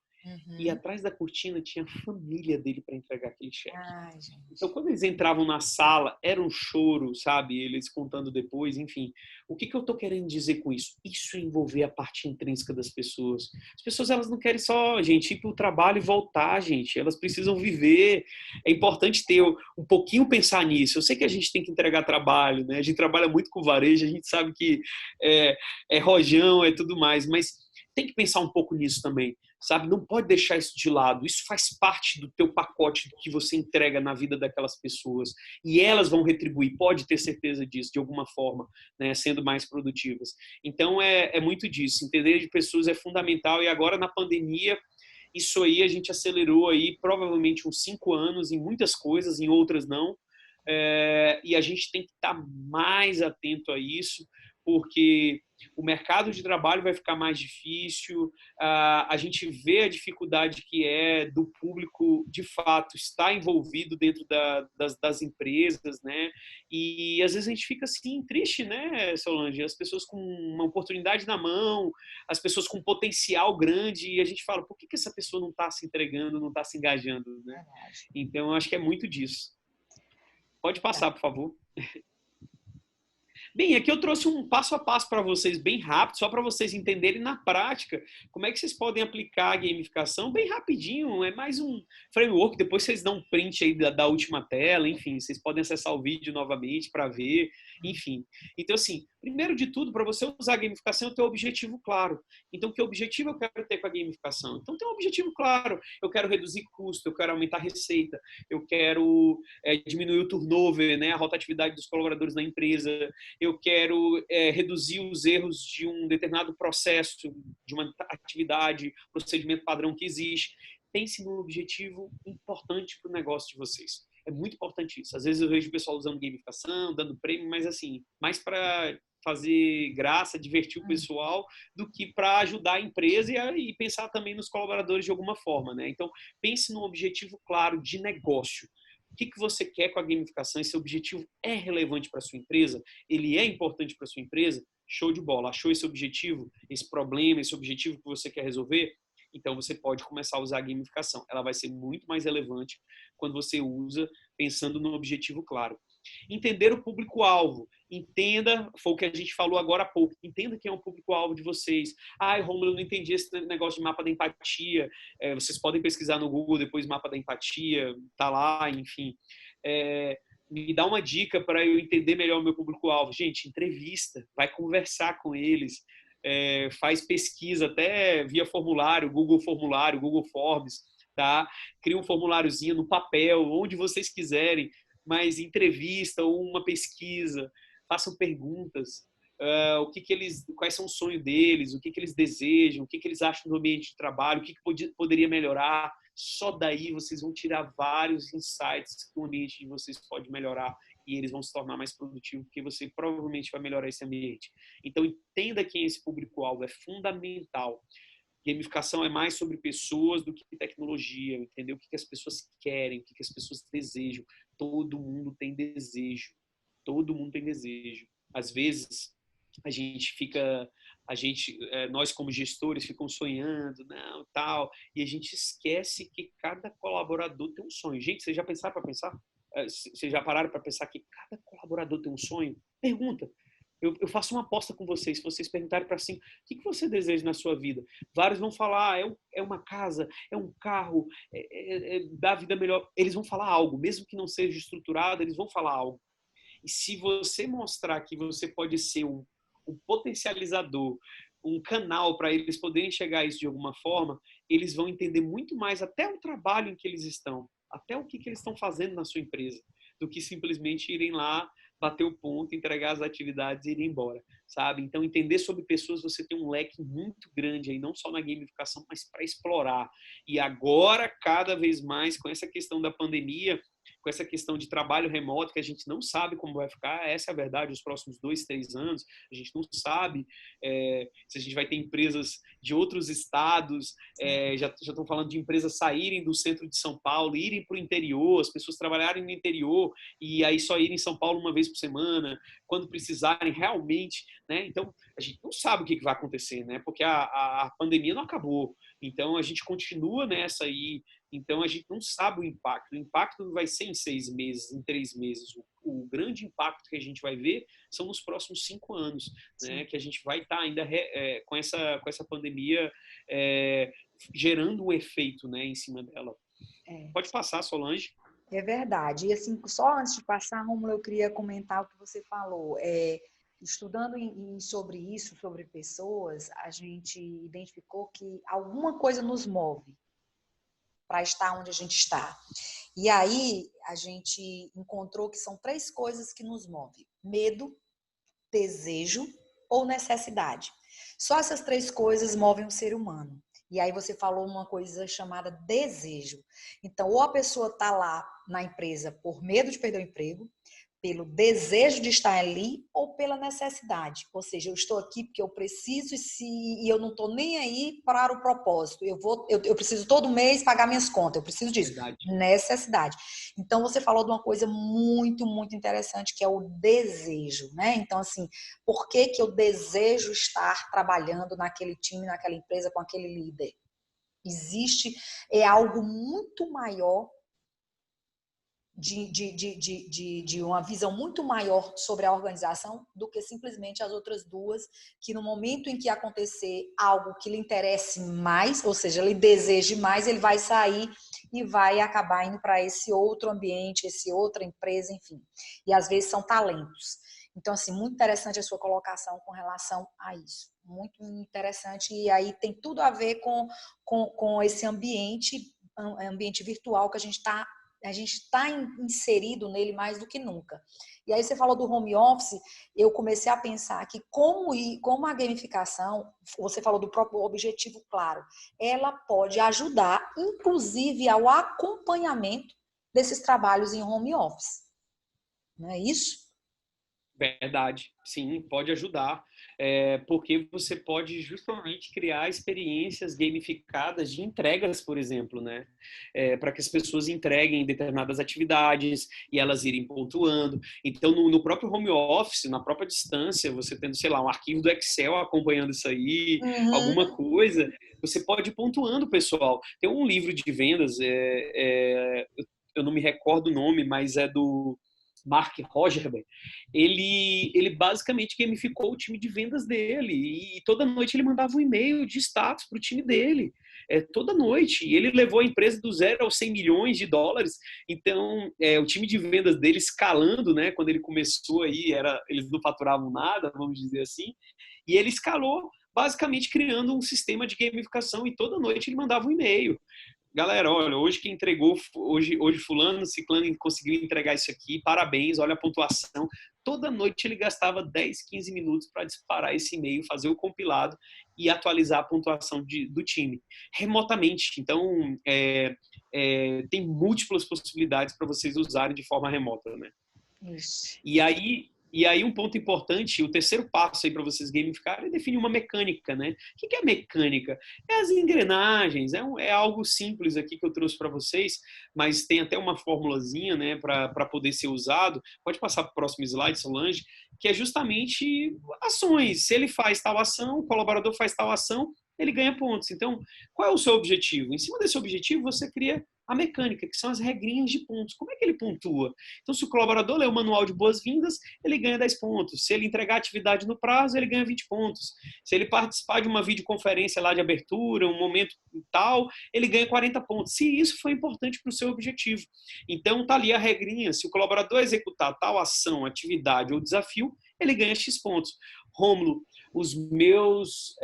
Speaker 1: e atrás da cortina tinha a família dele para entregar aquele cheque.
Speaker 2: Ai,
Speaker 1: Então,
Speaker 2: gente.
Speaker 1: quando eles entravam na sala, era um choro, sabe? Eles contando depois, enfim. O que eu estou querendo dizer com isso? Isso é envolver a parte intrínseca das pessoas. As pessoas, elas não querem só, gente, ir para o trabalho e voltar, gente. Elas precisam viver. É importante ter um pouquinho pensar nisso. Eu sei que a gente tem que entregar trabalho, né? A gente trabalha muito com varejo, a gente sabe que é rojão, é tudo mais, mas tem que pensar um pouco nisso também, sabe? Não pode deixar isso de lado. Isso faz parte do teu pacote do que você entrega na vida daquelas pessoas e elas vão retribuir. Pode ter certeza disso, de alguma forma, né? Sendo mais produtivas. Então é muito disso. Entender de pessoas é fundamental e agora na pandemia isso aí a gente acelerou aí provavelmente uns 5 anos em muitas coisas, em outras não. E a gente tem que estar mais atento a isso, porque o mercado de trabalho vai ficar mais difícil, a gente vê a dificuldade que é do público, de fato, estar envolvido dentro das empresas, né? E às vezes a gente fica assim, triste, né, Solange? As pessoas com uma oportunidade na mão, as pessoas com potencial grande, e a gente fala, por que essa pessoa não está se entregando, não está se engajando, né?
Speaker 2: Verdade.
Speaker 1: Então, eu acho que é muito disso. Pode passar, por favor. Bem, aqui eu trouxe um passo a passo para vocês, bem rápido, só para vocês entenderem na prática como é que vocês podem aplicar a gamificação bem rapidinho. É mais um framework, depois vocês dão um print aí da última tela, enfim, vocês podem acessar o vídeo novamente para ver, enfim. Então, assim, primeiro de tudo, para você usar a gamificação, ter um objetivo claro. Então, que objetivo eu quero ter com a gamificação? Então, tem um objetivo claro. Eu quero reduzir custo, eu quero aumentar a receita, eu quero diminuir o turnover, né, a rotatividade dos colaboradores na empresa, eu quero reduzir os erros de um determinado processo, de uma atividade, procedimento padrão que existe. Pense no objetivo importante para o negócio de vocês. É muito importante isso. Às vezes eu vejo o pessoal usando gamificação, dando prêmio, mas assim, mais para fazer graça, divertir o pessoal, do que para ajudar a empresa e pensar também nos colaboradores de alguma forma, né? Então, pense num objetivo claro de negócio. O que você quer com a gamificação? Esse objetivo é relevante para a sua empresa? Ele é importante para a sua empresa? Show de bola. Achou esse objetivo, esse problema, esse objetivo que você quer resolver? Então você pode começar a usar a gamificação. Ela vai ser muito mais relevante quando você usa pensando no objetivo claro. Entender o público-alvo. Entenda, foi o que a gente falou agora há pouco, entenda quem é o público-alvo de vocês. Ai, Rômulo, eu não entendi esse negócio de mapa da empatia. Vocês podem pesquisar no Google depois mapa da empatia, tá lá, enfim. Me dá uma dica para eu entender melhor o meu público-alvo. Gente, entrevista, vai conversar com eles, faz pesquisa até via formulário, Google Forms, tá? Cria um formuláriozinho no papel, onde vocês quiserem, mas entrevista ou uma pesquisa, façam perguntas, quais são os sonhos deles, o que eles desejam, o que eles acham do ambiente de trabalho, o que poderia melhorar. Só daí vocês vão tirar vários insights que o ambiente de vocês pode melhorar e eles vão se tornar mais produtivos, porque você provavelmente vai melhorar esse ambiente. Então, entenda quem é esse público-alvo, é fundamental. Gamificação é mais sobre pessoas do que tecnologia, entendeu? O que as pessoas querem, o que as pessoas desejam. Todo mundo tem desejo. Todo mundo tem desejo. Às vezes, nós como gestores ficamos sonhando, não, tal, e a gente esquece que cada colaborador tem um sonho. Gente, vocês já pensaram para pensar? Vocês já pararam para pensar que cada colaborador tem um sonho? Pergunta. Eu faço uma aposta com vocês. Se vocês perguntarem para assim, o que você deseja na sua vida? Vários vão falar, é uma casa, é um carro, dar a vida melhor. Eles vão falar algo, mesmo que não seja estruturado, eles vão falar algo. E se você mostrar que você pode ser um potencializador, um canal para eles poderem chegar a isso de alguma forma, eles vão entender muito mais até o trabalho em que eles estão, até o que eles estão fazendo na sua empresa, do que simplesmente irem lá, bater o ponto, entregar as atividades e ir embora, sabe? Então, entender sobre pessoas, você tem um leque muito grande aí, não só na gamificação, mas para explorar. E agora, cada vez mais, com essa questão da pandemia, com essa questão de trabalho remoto, que a gente não sabe como vai ficar, essa é a verdade, os próximos 2, 3 anos, a gente não sabe se a gente vai ter empresas de outros estados, já estão falando de empresas saírem do centro de São Paulo, irem para o interior, as pessoas trabalharem no interior e aí só irem em São Paulo uma vez por semana, quando precisarem realmente, né? Então, a gente não sabe o que vai acontecer, né? Porque a pandemia não acabou, então a gente continua nessa aí. Então, a gente não sabe o impacto. O impacto não vai ser em 6 meses, em 3 meses. O grande impacto que a gente vai ver são nos próximos 5 anos, né? Que a gente vai estar ainda com essa pandemia gerando um efeito, né, em cima dela. Pode passar, Solange.
Speaker 2: É verdade. E assim, só antes de passar, Rômulo, eu queria comentar o que você falou. Estudando sobre isso, sobre pessoas, a gente identificou que alguma coisa nos move para estar onde a gente está. E aí, a gente encontrou que são 3 coisas que nos movem: medo, desejo ou necessidade. Só essas 3 coisas movem o ser humano. E aí você falou uma coisa chamada desejo. Então, ou a pessoa está lá na empresa por medo de perder o emprego, pelo desejo de estar ali ou pela necessidade. Ou seja, eu estou aqui porque eu preciso e eu não estou nem aí para o propósito. Eu preciso todo mês pagar minhas contas, eu preciso disso.
Speaker 1: Verdade.
Speaker 2: Necessidade. Então, você falou de uma coisa muito, muito interessante, que é o desejo, né? Então, assim, por que eu desejo estar trabalhando naquele time, naquela empresa, com aquele líder? É algo muito maior, de uma visão muito maior sobre a organização do que simplesmente as outras 2, que no momento em que acontecer algo que lhe interesse mais, ou seja, ele deseje mais, ele vai sair e vai acabar indo para esse outro ambiente, essa outra empresa, enfim. E às vezes são talentos. Então, assim, muito interessante a sua colocação com relação a isso. Muito interessante. E aí tem tudo a ver com esse ambiente virtual que a gente está inserido nele mais do que nunca. E aí você falou do home office, eu comecei a pensar que como a gamificação, você falou do próprio objetivo claro, ela pode ajudar, inclusive, ao acompanhamento desses trabalhos em home office. Não é isso?
Speaker 1: Verdade, sim, pode ajudar, porque você pode justamente criar experiências gamificadas de entregas, por exemplo, né? Para que as pessoas entreguem determinadas atividades e elas irem pontuando. Então, no próprio home office, na própria distância, você tendo, sei lá, um arquivo do Excel acompanhando isso aí, alguma coisa, você pode ir pontuando, pessoal. Tem um livro de vendas, eu não me recordo o nome, mas é do Mark Rogerberg, ele basicamente gamificou o time de vendas dele e toda noite ele mandava um e-mail de status para o time dele, toda noite. E ele levou a empresa do 0 aos 100 milhões de dólares. Então, o time de vendas dele escalando, né? Quando ele começou aí, eles não faturavam nada, vamos dizer assim, e ele escalou basicamente criando um sistema de gamificação e toda noite ele mandava um e-mail. Galera, olha, hoje quem entregou, hoje fulano, ciclano conseguiu entregar isso aqui, parabéns, olha a pontuação. Toda noite ele gastava 10, 15 minutos para disparar esse e-mail, fazer o compilado e atualizar a pontuação do time, remotamente. Então, tem múltiplas possibilidades para vocês usarem de forma remota, né?
Speaker 2: Isso.
Speaker 1: E aí um ponto importante, o terceiro passo aí para vocês gamificarem é definir uma mecânica, né? O que é mecânica? É as engrenagens, é algo simples aqui que eu trouxe para vocês, mas tem até uma formulazinha, né, para poder ser usado. Pode passar para o próximo slide, Solange, que é justamente ações. Se ele faz tal ação, o colaborador faz tal ação, ele ganha pontos. Então, qual é o seu objetivo? Em cima desse objetivo, você cria a mecânica, que são as regrinhas de pontos. Como é que ele pontua? Então, se o colaborador lê o manual de boas-vindas, ele ganha 10 pontos. Se ele entregar a atividade no prazo, ele ganha 20 pontos. Se ele participar de uma videoconferência lá de abertura, um momento tal, ele ganha 40 pontos. Se isso foi importante para o seu objetivo. Então, tá ali a regrinha. Se o colaborador executar tal ação, atividade ou desafio, ele ganha X pontos. Rômulo, os meus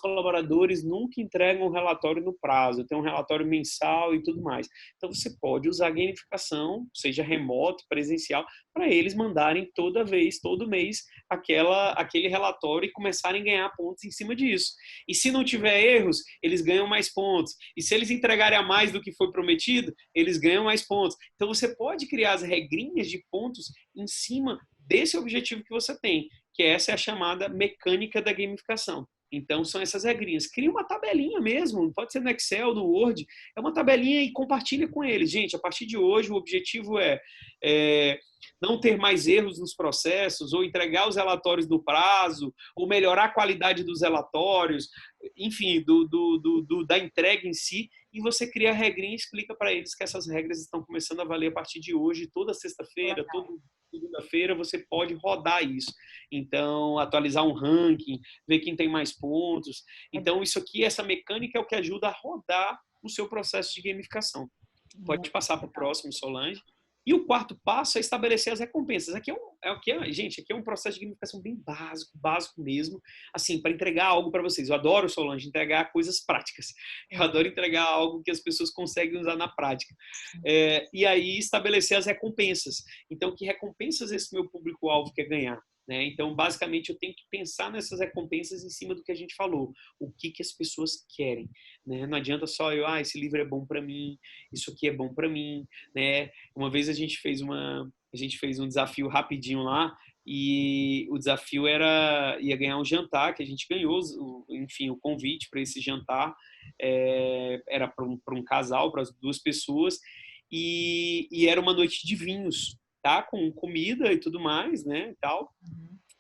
Speaker 1: colaboradores nunca entregam um relatório no prazo, eu tenho um relatório mensal e tudo mais. Então, você pode usar a gamificação, seja remoto, presencial, para eles mandarem toda vez, todo mês, aquele relatório e começarem a ganhar pontos em cima disso. E se não tiver erros, eles ganham mais pontos. E se eles entregarem a mais do que foi prometido, eles ganham mais pontos. Então, você pode criar as regrinhas de pontos em cima desse objetivo que você tem, que essa é a chamada mecânica da gamificação. Então, são essas regrinhas. Cria uma tabelinha mesmo, pode ser no Excel, no Word, é uma tabelinha e compartilha com eles. Gente, a partir de hoje, o objetivo é não ter mais erros nos processos, ou entregar os relatórios no prazo, ou melhorar a qualidade dos relatórios, enfim, da entrega em si, e você cria a regrinha e explica para eles que essas regras estão começando a valer a partir de hoje, toda sexta-feira, toda segunda-feira, você pode rodar isso. Então, atualizar um ranking, ver quem tem mais pontos. Então, isso aqui, essa mecânica é o que ajuda a rodar o seu processo de gamificação. Pode passar para o próximo, Solange. E o quarto passo é estabelecer as recompensas. Aqui gente, aqui é um processo de gamificação bem básico mesmo, assim, para entregar algo para vocês. Eu adoro, Solange, entregar coisas práticas. Eu adoro entregar algo que as pessoas conseguem usar na prática. E aí estabelecer as recompensas. Então, que recompensas esse meu público-alvo quer ganhar? Né? Então, basicamente, eu tenho que pensar nessas recompensas em cima do que a gente falou. O que as pessoas querem. Né? Não adianta só esse livro é bom para mim, isso aqui é bom para mim. Né? Uma vez a gente fez um desafio rapidinho lá, e o desafio ia ganhar um jantar, que a gente ganhou, enfim, o convite para esse jantar era para um casal, para as duas pessoas, e era uma noite de vinhos, tá? Com comida e tudo mais, né? E tal,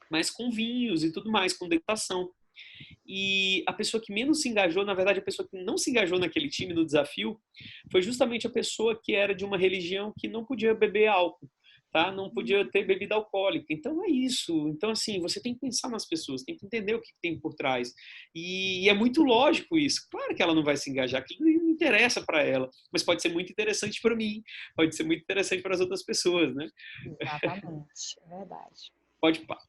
Speaker 1: mas com vinhos e tudo mais, com degustação. E a pessoa que menos se engajou, na verdade, a pessoa que não se engajou naquele time, no desafio, foi justamente a pessoa que era de uma religião que não podia beber álcool, tá? Não podia ter bebida alcoólica. Então, é isso. Então, assim, você tem que pensar nas pessoas, tem que entender o que tem por trás. E é muito lógico isso. Claro que ela não vai se engajar, aquilo não interessa para ela, mas pode ser muito interessante para mim, pode ser muito interessante para as outras pessoas, né?
Speaker 2: Exatamente, é verdade.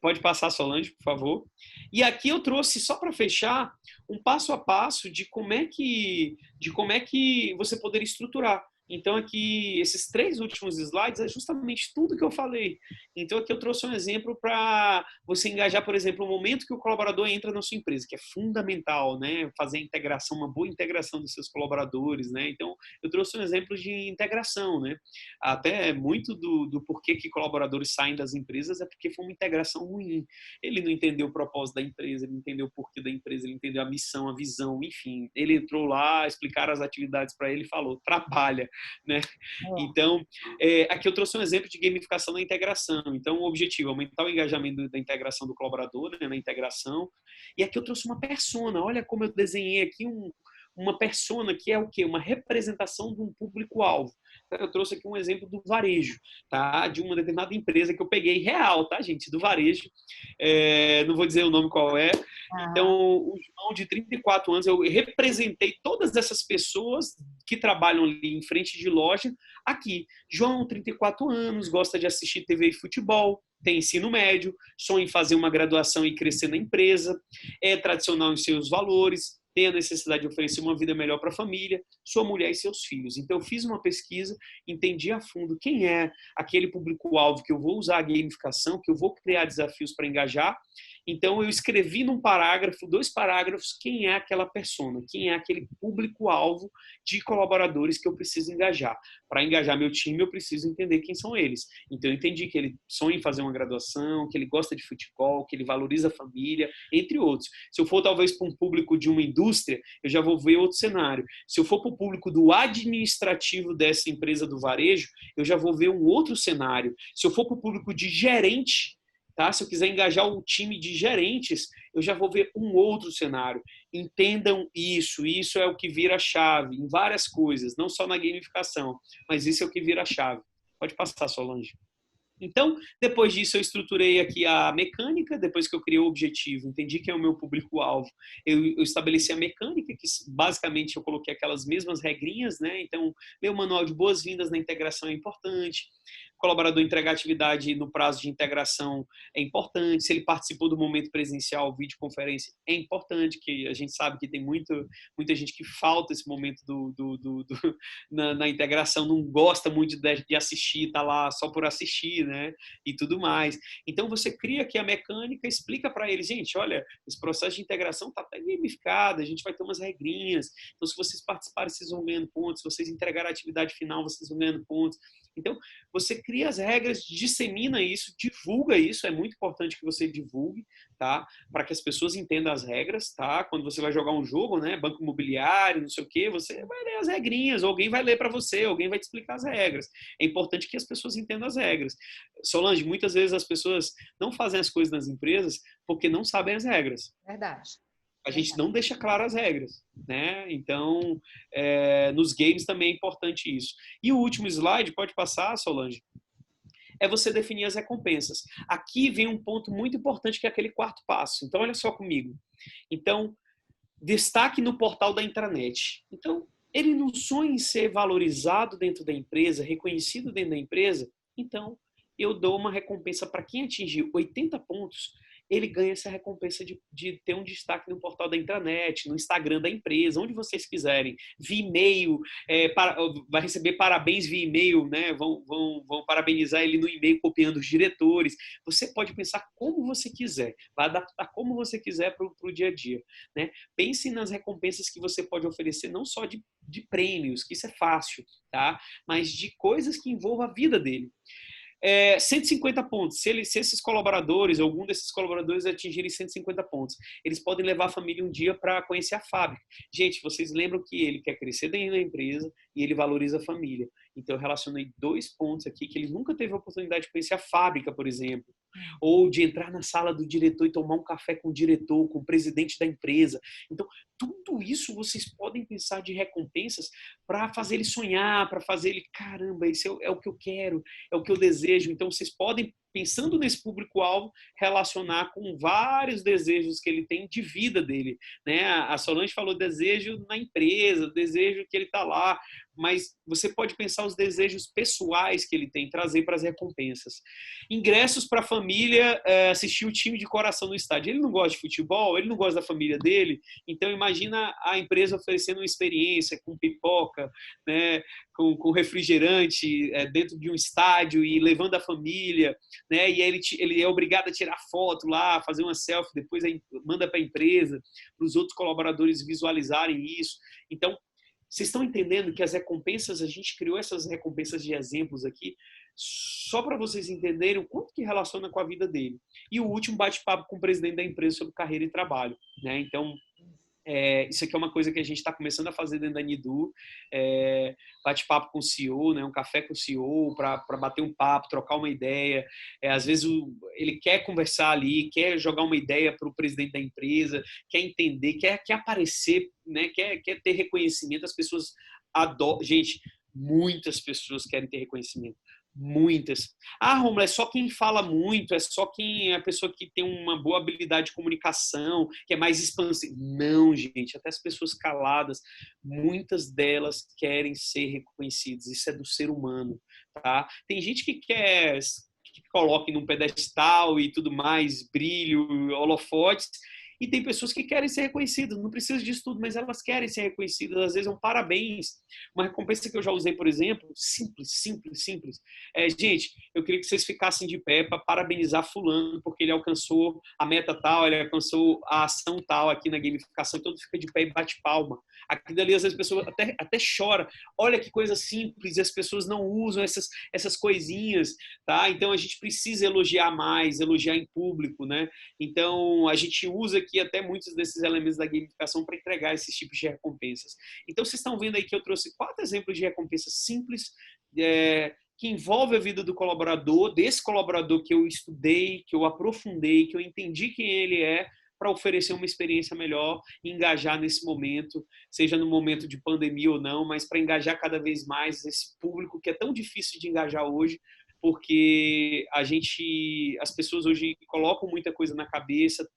Speaker 1: Pode passar, Solange, por favor. E aqui eu trouxe, só para fechar, um passo a passo de como é que você poderia estruturar. Então, aqui, esses 3 últimos slides é justamente tudo que eu falei. Então, aqui eu trouxe um exemplo para você engajar, por exemplo, o momento que o colaborador entra na sua empresa, que é fundamental, né? Fazer a integração, uma boa integração dos seus colaboradores, né? Então, eu trouxe um exemplo de integração, né? Até muito do porquê que colaboradores saem das empresas é porque foi uma integração ruim. Ele não entendeu o propósito da empresa, ele não entendeu o porquê da empresa, ele entendeu a missão, a visão, enfim. Ele entrou lá, explicaram as atividades para ele e falou, trabalha. Né? Então, aqui eu trouxe um exemplo de gamificação da integração. Então, o objetivo é aumentar o engajamento da integração do colaborador, né, na integração. E aqui eu trouxe uma persona. Olha como eu desenhei aqui uma persona que é o quê? Uma representação de um público-alvo. Eu trouxe aqui um exemplo do varejo, tá? De uma determinada empresa que eu peguei real, tá, gente? Do varejo. Não vou dizer o nome qual é. Então, o João, de 34 anos, eu representei todas essas pessoas que trabalham ali em frente de loja aqui. João, 34 anos, gosta de assistir TV e futebol, tem ensino médio, sonha em fazer uma graduação e crescer na empresa, é tradicional em seus valores, tem a necessidade de oferecer uma vida melhor para a família, sua mulher e seus filhos. Então, eu fiz uma pesquisa, entendi a fundo quem é aquele público-alvo que eu vou usar a gamificação, que eu vou criar desafios para engajar. Então, eu escrevi num parágrafo, 2 parágrafos, quem é aquela persona, quem é aquele público-alvo de colaboradores que eu preciso engajar. Para engajar meu time, eu preciso entender quem são eles. Então, eu entendi que ele sonha em fazer uma graduação, que ele gosta de futebol, que ele valoriza a família, entre outros. Se eu for, talvez, para um público de uma indústria, eu já vou ver outro cenário. Se eu for para o público do administrativo dessa empresa do varejo, eu já vou ver um outro cenário. Se eu for para o público de gerente, tá? Se eu quiser engajar o time de gerentes, eu já vou ver um outro cenário. Entendam isso, isso é o que vira a chave em várias coisas, não só na gamificação, mas isso é o que vira a chave. Pode passar, Solange. Então, depois disso, eu estruturei aqui a mecânica, depois que eu criei o objetivo, entendi quem é o meu público-alvo, eu estabeleci a mecânica, que basicamente eu coloquei aquelas mesmas regrinhas, né? Então, meu manual de boas-vindas na integração é importante, colaborador entregar atividade no prazo de integração é importante, se ele participou do momento presencial, videoconferência, é importante, que a gente sabe que tem muita gente que falta esse momento na integração, não gosta muito de assistir, está lá só por assistir, né? E tudo mais. Então, você cria aqui a mecânica, explica para eles, gente, olha, esse processo de integração está até gamificado, a gente vai ter umas regrinhas, então se vocês participarem, vocês vão ganhando pontos, se vocês entregarem a atividade final, vocês vão ganhando pontos. Então, você cria as regras, dissemina isso, divulga isso, é muito importante que você divulgue, tá? Para que as pessoas entendam as regras, tá? Quando você vai jogar um jogo, né, banco imobiliário, não sei o quê, você vai ler as regrinhas, alguém vai ler para você, alguém vai te explicar as regras. É importante que as pessoas entendam as regras. Solange, muitas vezes as pessoas não fazem as coisas nas empresas porque não sabem as regras.
Speaker 2: Verdade.
Speaker 1: A gente não deixa claras as regras, né? Então, nos games também é importante isso. E o último slide, pode passar, Solange, é você definir as recompensas. Aqui vem um ponto muito importante, que é aquele 4º passo. Então, olha só comigo. Então, destaque no portal da intranet. Então, ele não sonha em ser valorizado dentro da empresa, reconhecido dentro da empresa? Então, eu dou uma recompensa para quem atingir 80 pontos, ele ganha essa recompensa de ter um destaque no portal da intranet, no Instagram da empresa, onde vocês quiserem, via e-mail, vai receber parabéns via e-mail, né? Vão parabenizar ele no e-mail copiando os diretores. Você pode pensar como você quiser, vai adaptar como você quiser para o dia a dia, né? Pense nas recompensas que você pode oferecer, não só de prêmios, que isso é fácil, tá? Mas de coisas que envolvam a vida dele. 150 pontos. Se esses colaboradores, algum desses colaboradores atingirem 150 pontos, eles podem levar a família um dia para conhecer a fábrica. Gente, vocês lembram que ele quer crescer dentro da empresa e ele valoriza a família. Então, eu relacionei 2 pontos aqui, que ele nunca teve a oportunidade de conhecer a fábrica, por exemplo, ou de entrar na sala do diretor e tomar um café com o diretor, com o presidente da empresa. Então, tudo isso vocês podem pensar de recompensas para fazer ele sonhar, para fazer ele, caramba, isso é o que eu quero, é o que eu desejo. Então, vocês podem, pensando nesse público-alvo, relacionar com vários desejos que ele tem de vida dele, né? A Solange falou desejo na empresa, desejo que ele está lá, mas você pode pensar os desejos pessoais que ele tem, trazer para as recompensas. Ingressos para a família, assistir o time de coração no estádio. Ele não gosta de futebol, ele não gosta da família dele, então imagina a empresa oferecendo uma experiência com pipoca, né, com refrigerante dentro de um estádio e levando a família, né, e ele é obrigado a tirar foto lá, fazer uma selfie, depois manda para a empresa, para os outros colaboradores visualizarem isso. Então, vocês estão entendendo que as recompensas, a gente criou essas recompensas de exemplos aqui, só para vocês entenderem o quanto que relaciona com a vida dele. E o último bate-papo com o presidente da empresa sobre carreira e trabalho, né? Então, Isso aqui é uma coisa que a gente está começando a fazer dentro da Nidu, bate-papo com o CEO, né, um café com o CEO para bater um papo, trocar uma ideia. Às vezes ele quer conversar ali, quer jogar uma ideia para o presidente da empresa, quer entender, quer aparecer, né, quer ter reconhecimento. As pessoas adoram. Gente, muitas pessoas querem ter reconhecimento. Muitas. Romulo, é só quem fala muito, é só quem é a pessoa que tem uma boa habilidade de comunicação, que é mais expansiva. Não, gente, até as pessoas caladas, muitas delas querem ser reconhecidas. Isso é do ser humano, tá? Tem gente que quer que coloque num pedestal e tudo mais, brilho, holofotes, e tem pessoas que querem ser reconhecidas, não precisa disso tudo, mas elas querem ser reconhecidas, às vezes é um parabéns. Uma recompensa que eu já usei, por exemplo, simples. Gente, eu queria que vocês ficassem de pé para parabenizar fulano, porque ele alcançou a meta tal, ele alcançou a ação tal aqui na gamificação, então fica de pé e bate palma. Aqui dali, às vezes, as pessoas até choram. Olha que coisa simples, as pessoas não usam essas coisinhas, tá? Então, a gente precisa elogiar mais, elogiar em público, né? Então, a gente usa aqui até muitos desses elementos da gamificação para entregar esses tipos de recompensas. Então, vocês estão vendo aí que eu trouxe 4 exemplos de recompensas simples, que envolve a vida do colaborador, desse colaborador que eu estudei, que eu aprofundei, que eu entendi quem ele é, para oferecer uma experiência melhor e engajar nesse momento, seja no momento de pandemia ou não, mas para engajar cada vez mais esse público que é tão difícil de engajar hoje, porque as pessoas hoje colocam muita coisa na cabeça,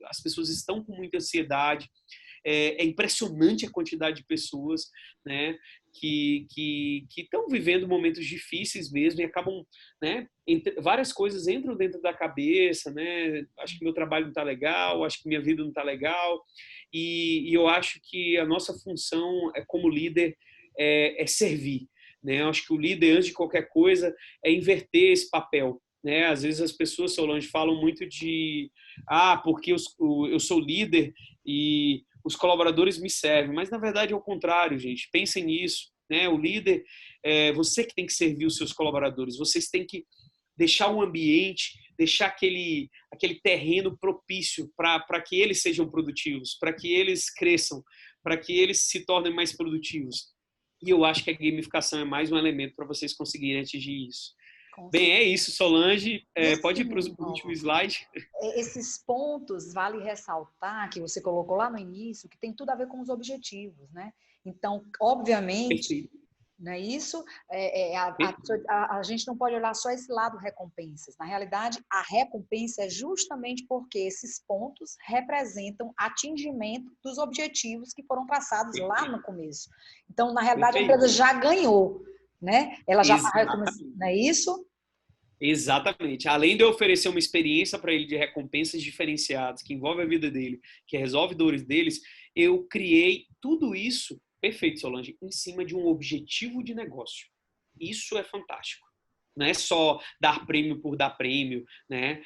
Speaker 1: as pessoas estão com muita ansiedade. É impressionante a quantidade de pessoas, né, que estão vivendo momentos difíceis mesmo e acabam, né, várias coisas entram dentro da cabeça, né, acho que meu trabalho não está legal, acho que minha vida não está legal, e eu acho que a nossa função como líder é servir, né, eu acho que o líder, antes de qualquer coisa, é inverter esse papel, né, às vezes as pessoas, Solange, falam muito de porque eu sou líder e os colaboradores me servem, mas na verdade é o contrário, gente. Pensem nisso, né? O líder, você que tem que servir os seus colaboradores, vocês têm que deixar um ambiente, deixar aquele terreno propício para que eles sejam produtivos, para que eles cresçam, para que eles se tornem mais produtivos. E eu acho que a gamificação é mais um elemento para vocês conseguirem atingir isso. Bem, é isso, Solange. Pode ir para o último slide.
Speaker 2: Esses pontos, vale ressaltar, que você colocou lá no início, que tem tudo a ver com os objetivos, né? Então, obviamente,
Speaker 1: Perfeito.
Speaker 2: não é isso? A gente não pode olhar só esse lado recompensas. Na realidade, a recompensa é justamente porque esses pontos representam atingimento dos objetivos que foram traçados lá no começo. Então, na realidade, a empresa já ganhou, né? Ela já está recomeçando, não é isso?
Speaker 1: Exatamente. Além de eu oferecer uma experiência para ele de recompensas diferenciadas, que envolve a vida dele, que resolve dores deles, eu criei tudo isso, perfeito, Solange, em cima de um objetivo de negócio. Isso é fantástico. Não é só dar prêmio por dar prêmio, né?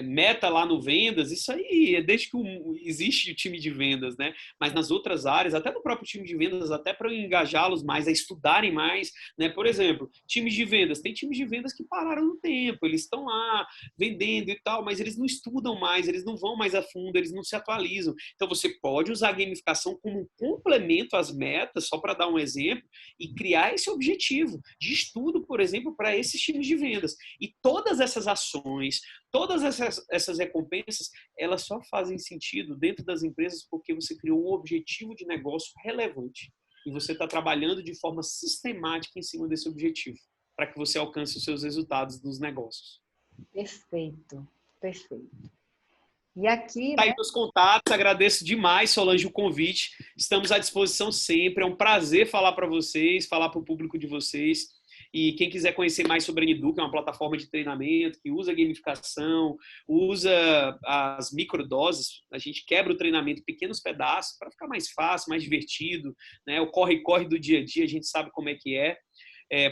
Speaker 1: Meta lá no vendas, isso aí é desde que existe o time de vendas, né? Mas nas outras áreas, até no próprio time de vendas, até para engajá-los mais, a estudarem mais, né? Por exemplo, times de vendas, tem times de vendas que pararam no tempo, eles estão lá vendendo e tal, mas eles não estudam mais, eles não vão mais a fundo, eles não se atualizam. Então você pode usar a gamificação como um complemento às metas, só para dar um exemplo, e criar esse objetivo de estudo, por exemplo, para esses times de vendas. E todas essas ações, todas essas recompensas, elas só fazem sentido dentro das empresas porque você criou um objetivo de negócio relevante. E você está trabalhando de forma sistemática em cima desse objetivo, para que você alcance os seus resultados nos negócios.
Speaker 2: Perfeito, perfeito. E aqui,
Speaker 1: tá aí meus contatos, agradeço demais, Solange, o convite. Estamos à disposição sempre. É um prazer falar para vocês, falar para o público de vocês. E quem quiser conhecer mais sobre a Nidu, que é uma plataforma de treinamento, que usa gamificação, usa as microdoses, a gente quebra o treinamento em pequenos pedaços para ficar mais fácil, mais divertido, né? O corre-corre do dia a dia, a gente sabe como é que é.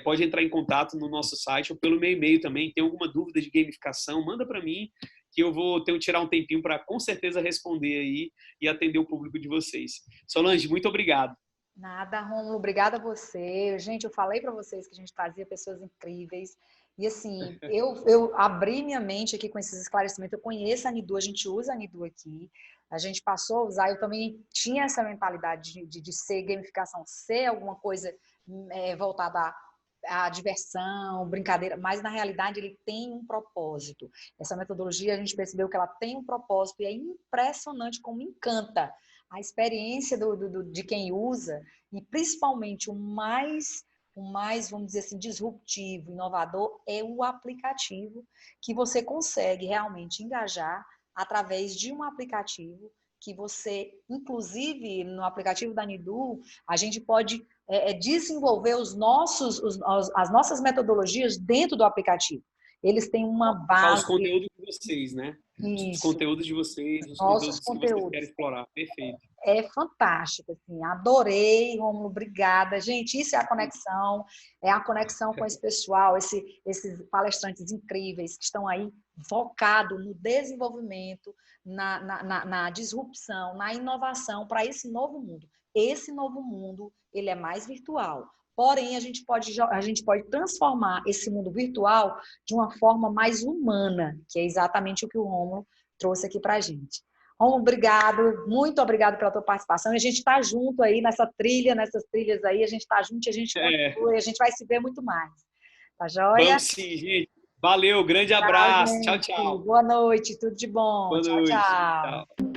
Speaker 1: Pode entrar em contato no nosso site ou pelo meu e-mail também. Tem alguma dúvida de gamificação, manda para mim, que eu vou tirar um tempinho para com certeza responder aí e atender o público de vocês. Solange, muito obrigado.
Speaker 2: Nada, Rômulo, obrigada a você. Gente, eu falei para vocês que a gente trazia pessoas incríveis. E assim, eu abri minha mente aqui com esses esclarecimentos. Eu conheço a Nidu, a gente usa a Nidu aqui. a gente passou a usar, eu também tinha essa mentalidade de ser gamificação, ser alguma coisa voltada à diversão, brincadeira, mas na realidade ele tem um propósito. Essa metodologia a gente percebeu que ela tem um propósito e é impressionante como encanta a experiência de quem usa e principalmente o mais, vamos dizer assim, disruptivo, inovador é o aplicativo que você consegue realmente engajar através de um aplicativo que você, inclusive no aplicativo da Nidu, a gente pode desenvolver as nossas metodologias dentro do aplicativo. Eles têm uma
Speaker 1: Os
Speaker 2: base.
Speaker 1: conteúdos de vocês, né? Os
Speaker 2: Isso,
Speaker 1: conteúdos de vocês, os
Speaker 2: nossos
Speaker 1: conteúdos que vocês
Speaker 2: conteúdos.
Speaker 1: querem explorar. Perfeito.
Speaker 2: É fantástico, assim, adorei, Rômulo, obrigada. Gente, isso é a conexão com esse pessoal, esses palestrantes incríveis que estão aí focados no desenvolvimento, na disrupção, na inovação para esse novo mundo. Esse novo mundo, ele é mais virtual, porém a gente pode transformar esse mundo virtual de uma forma mais humana, que é exatamente o que o Rômulo trouxe aqui para a gente. Romulo, obrigado, muito obrigado pela tua participação. E a gente está junto aí nessas trilhas aí, a gente está junto e a gente continua, e a gente vai se ver muito mais. Tá joia?
Speaker 1: Vamos sim, gente. Valeu, grande
Speaker 2: Tchau,
Speaker 1: abraço. Tchau,
Speaker 2: gente.
Speaker 1: tchau.
Speaker 2: Boa noite, tudo de bom.
Speaker 1: Boa
Speaker 2: Tchau,
Speaker 1: noite.
Speaker 2: tchau.
Speaker 1: Tchau.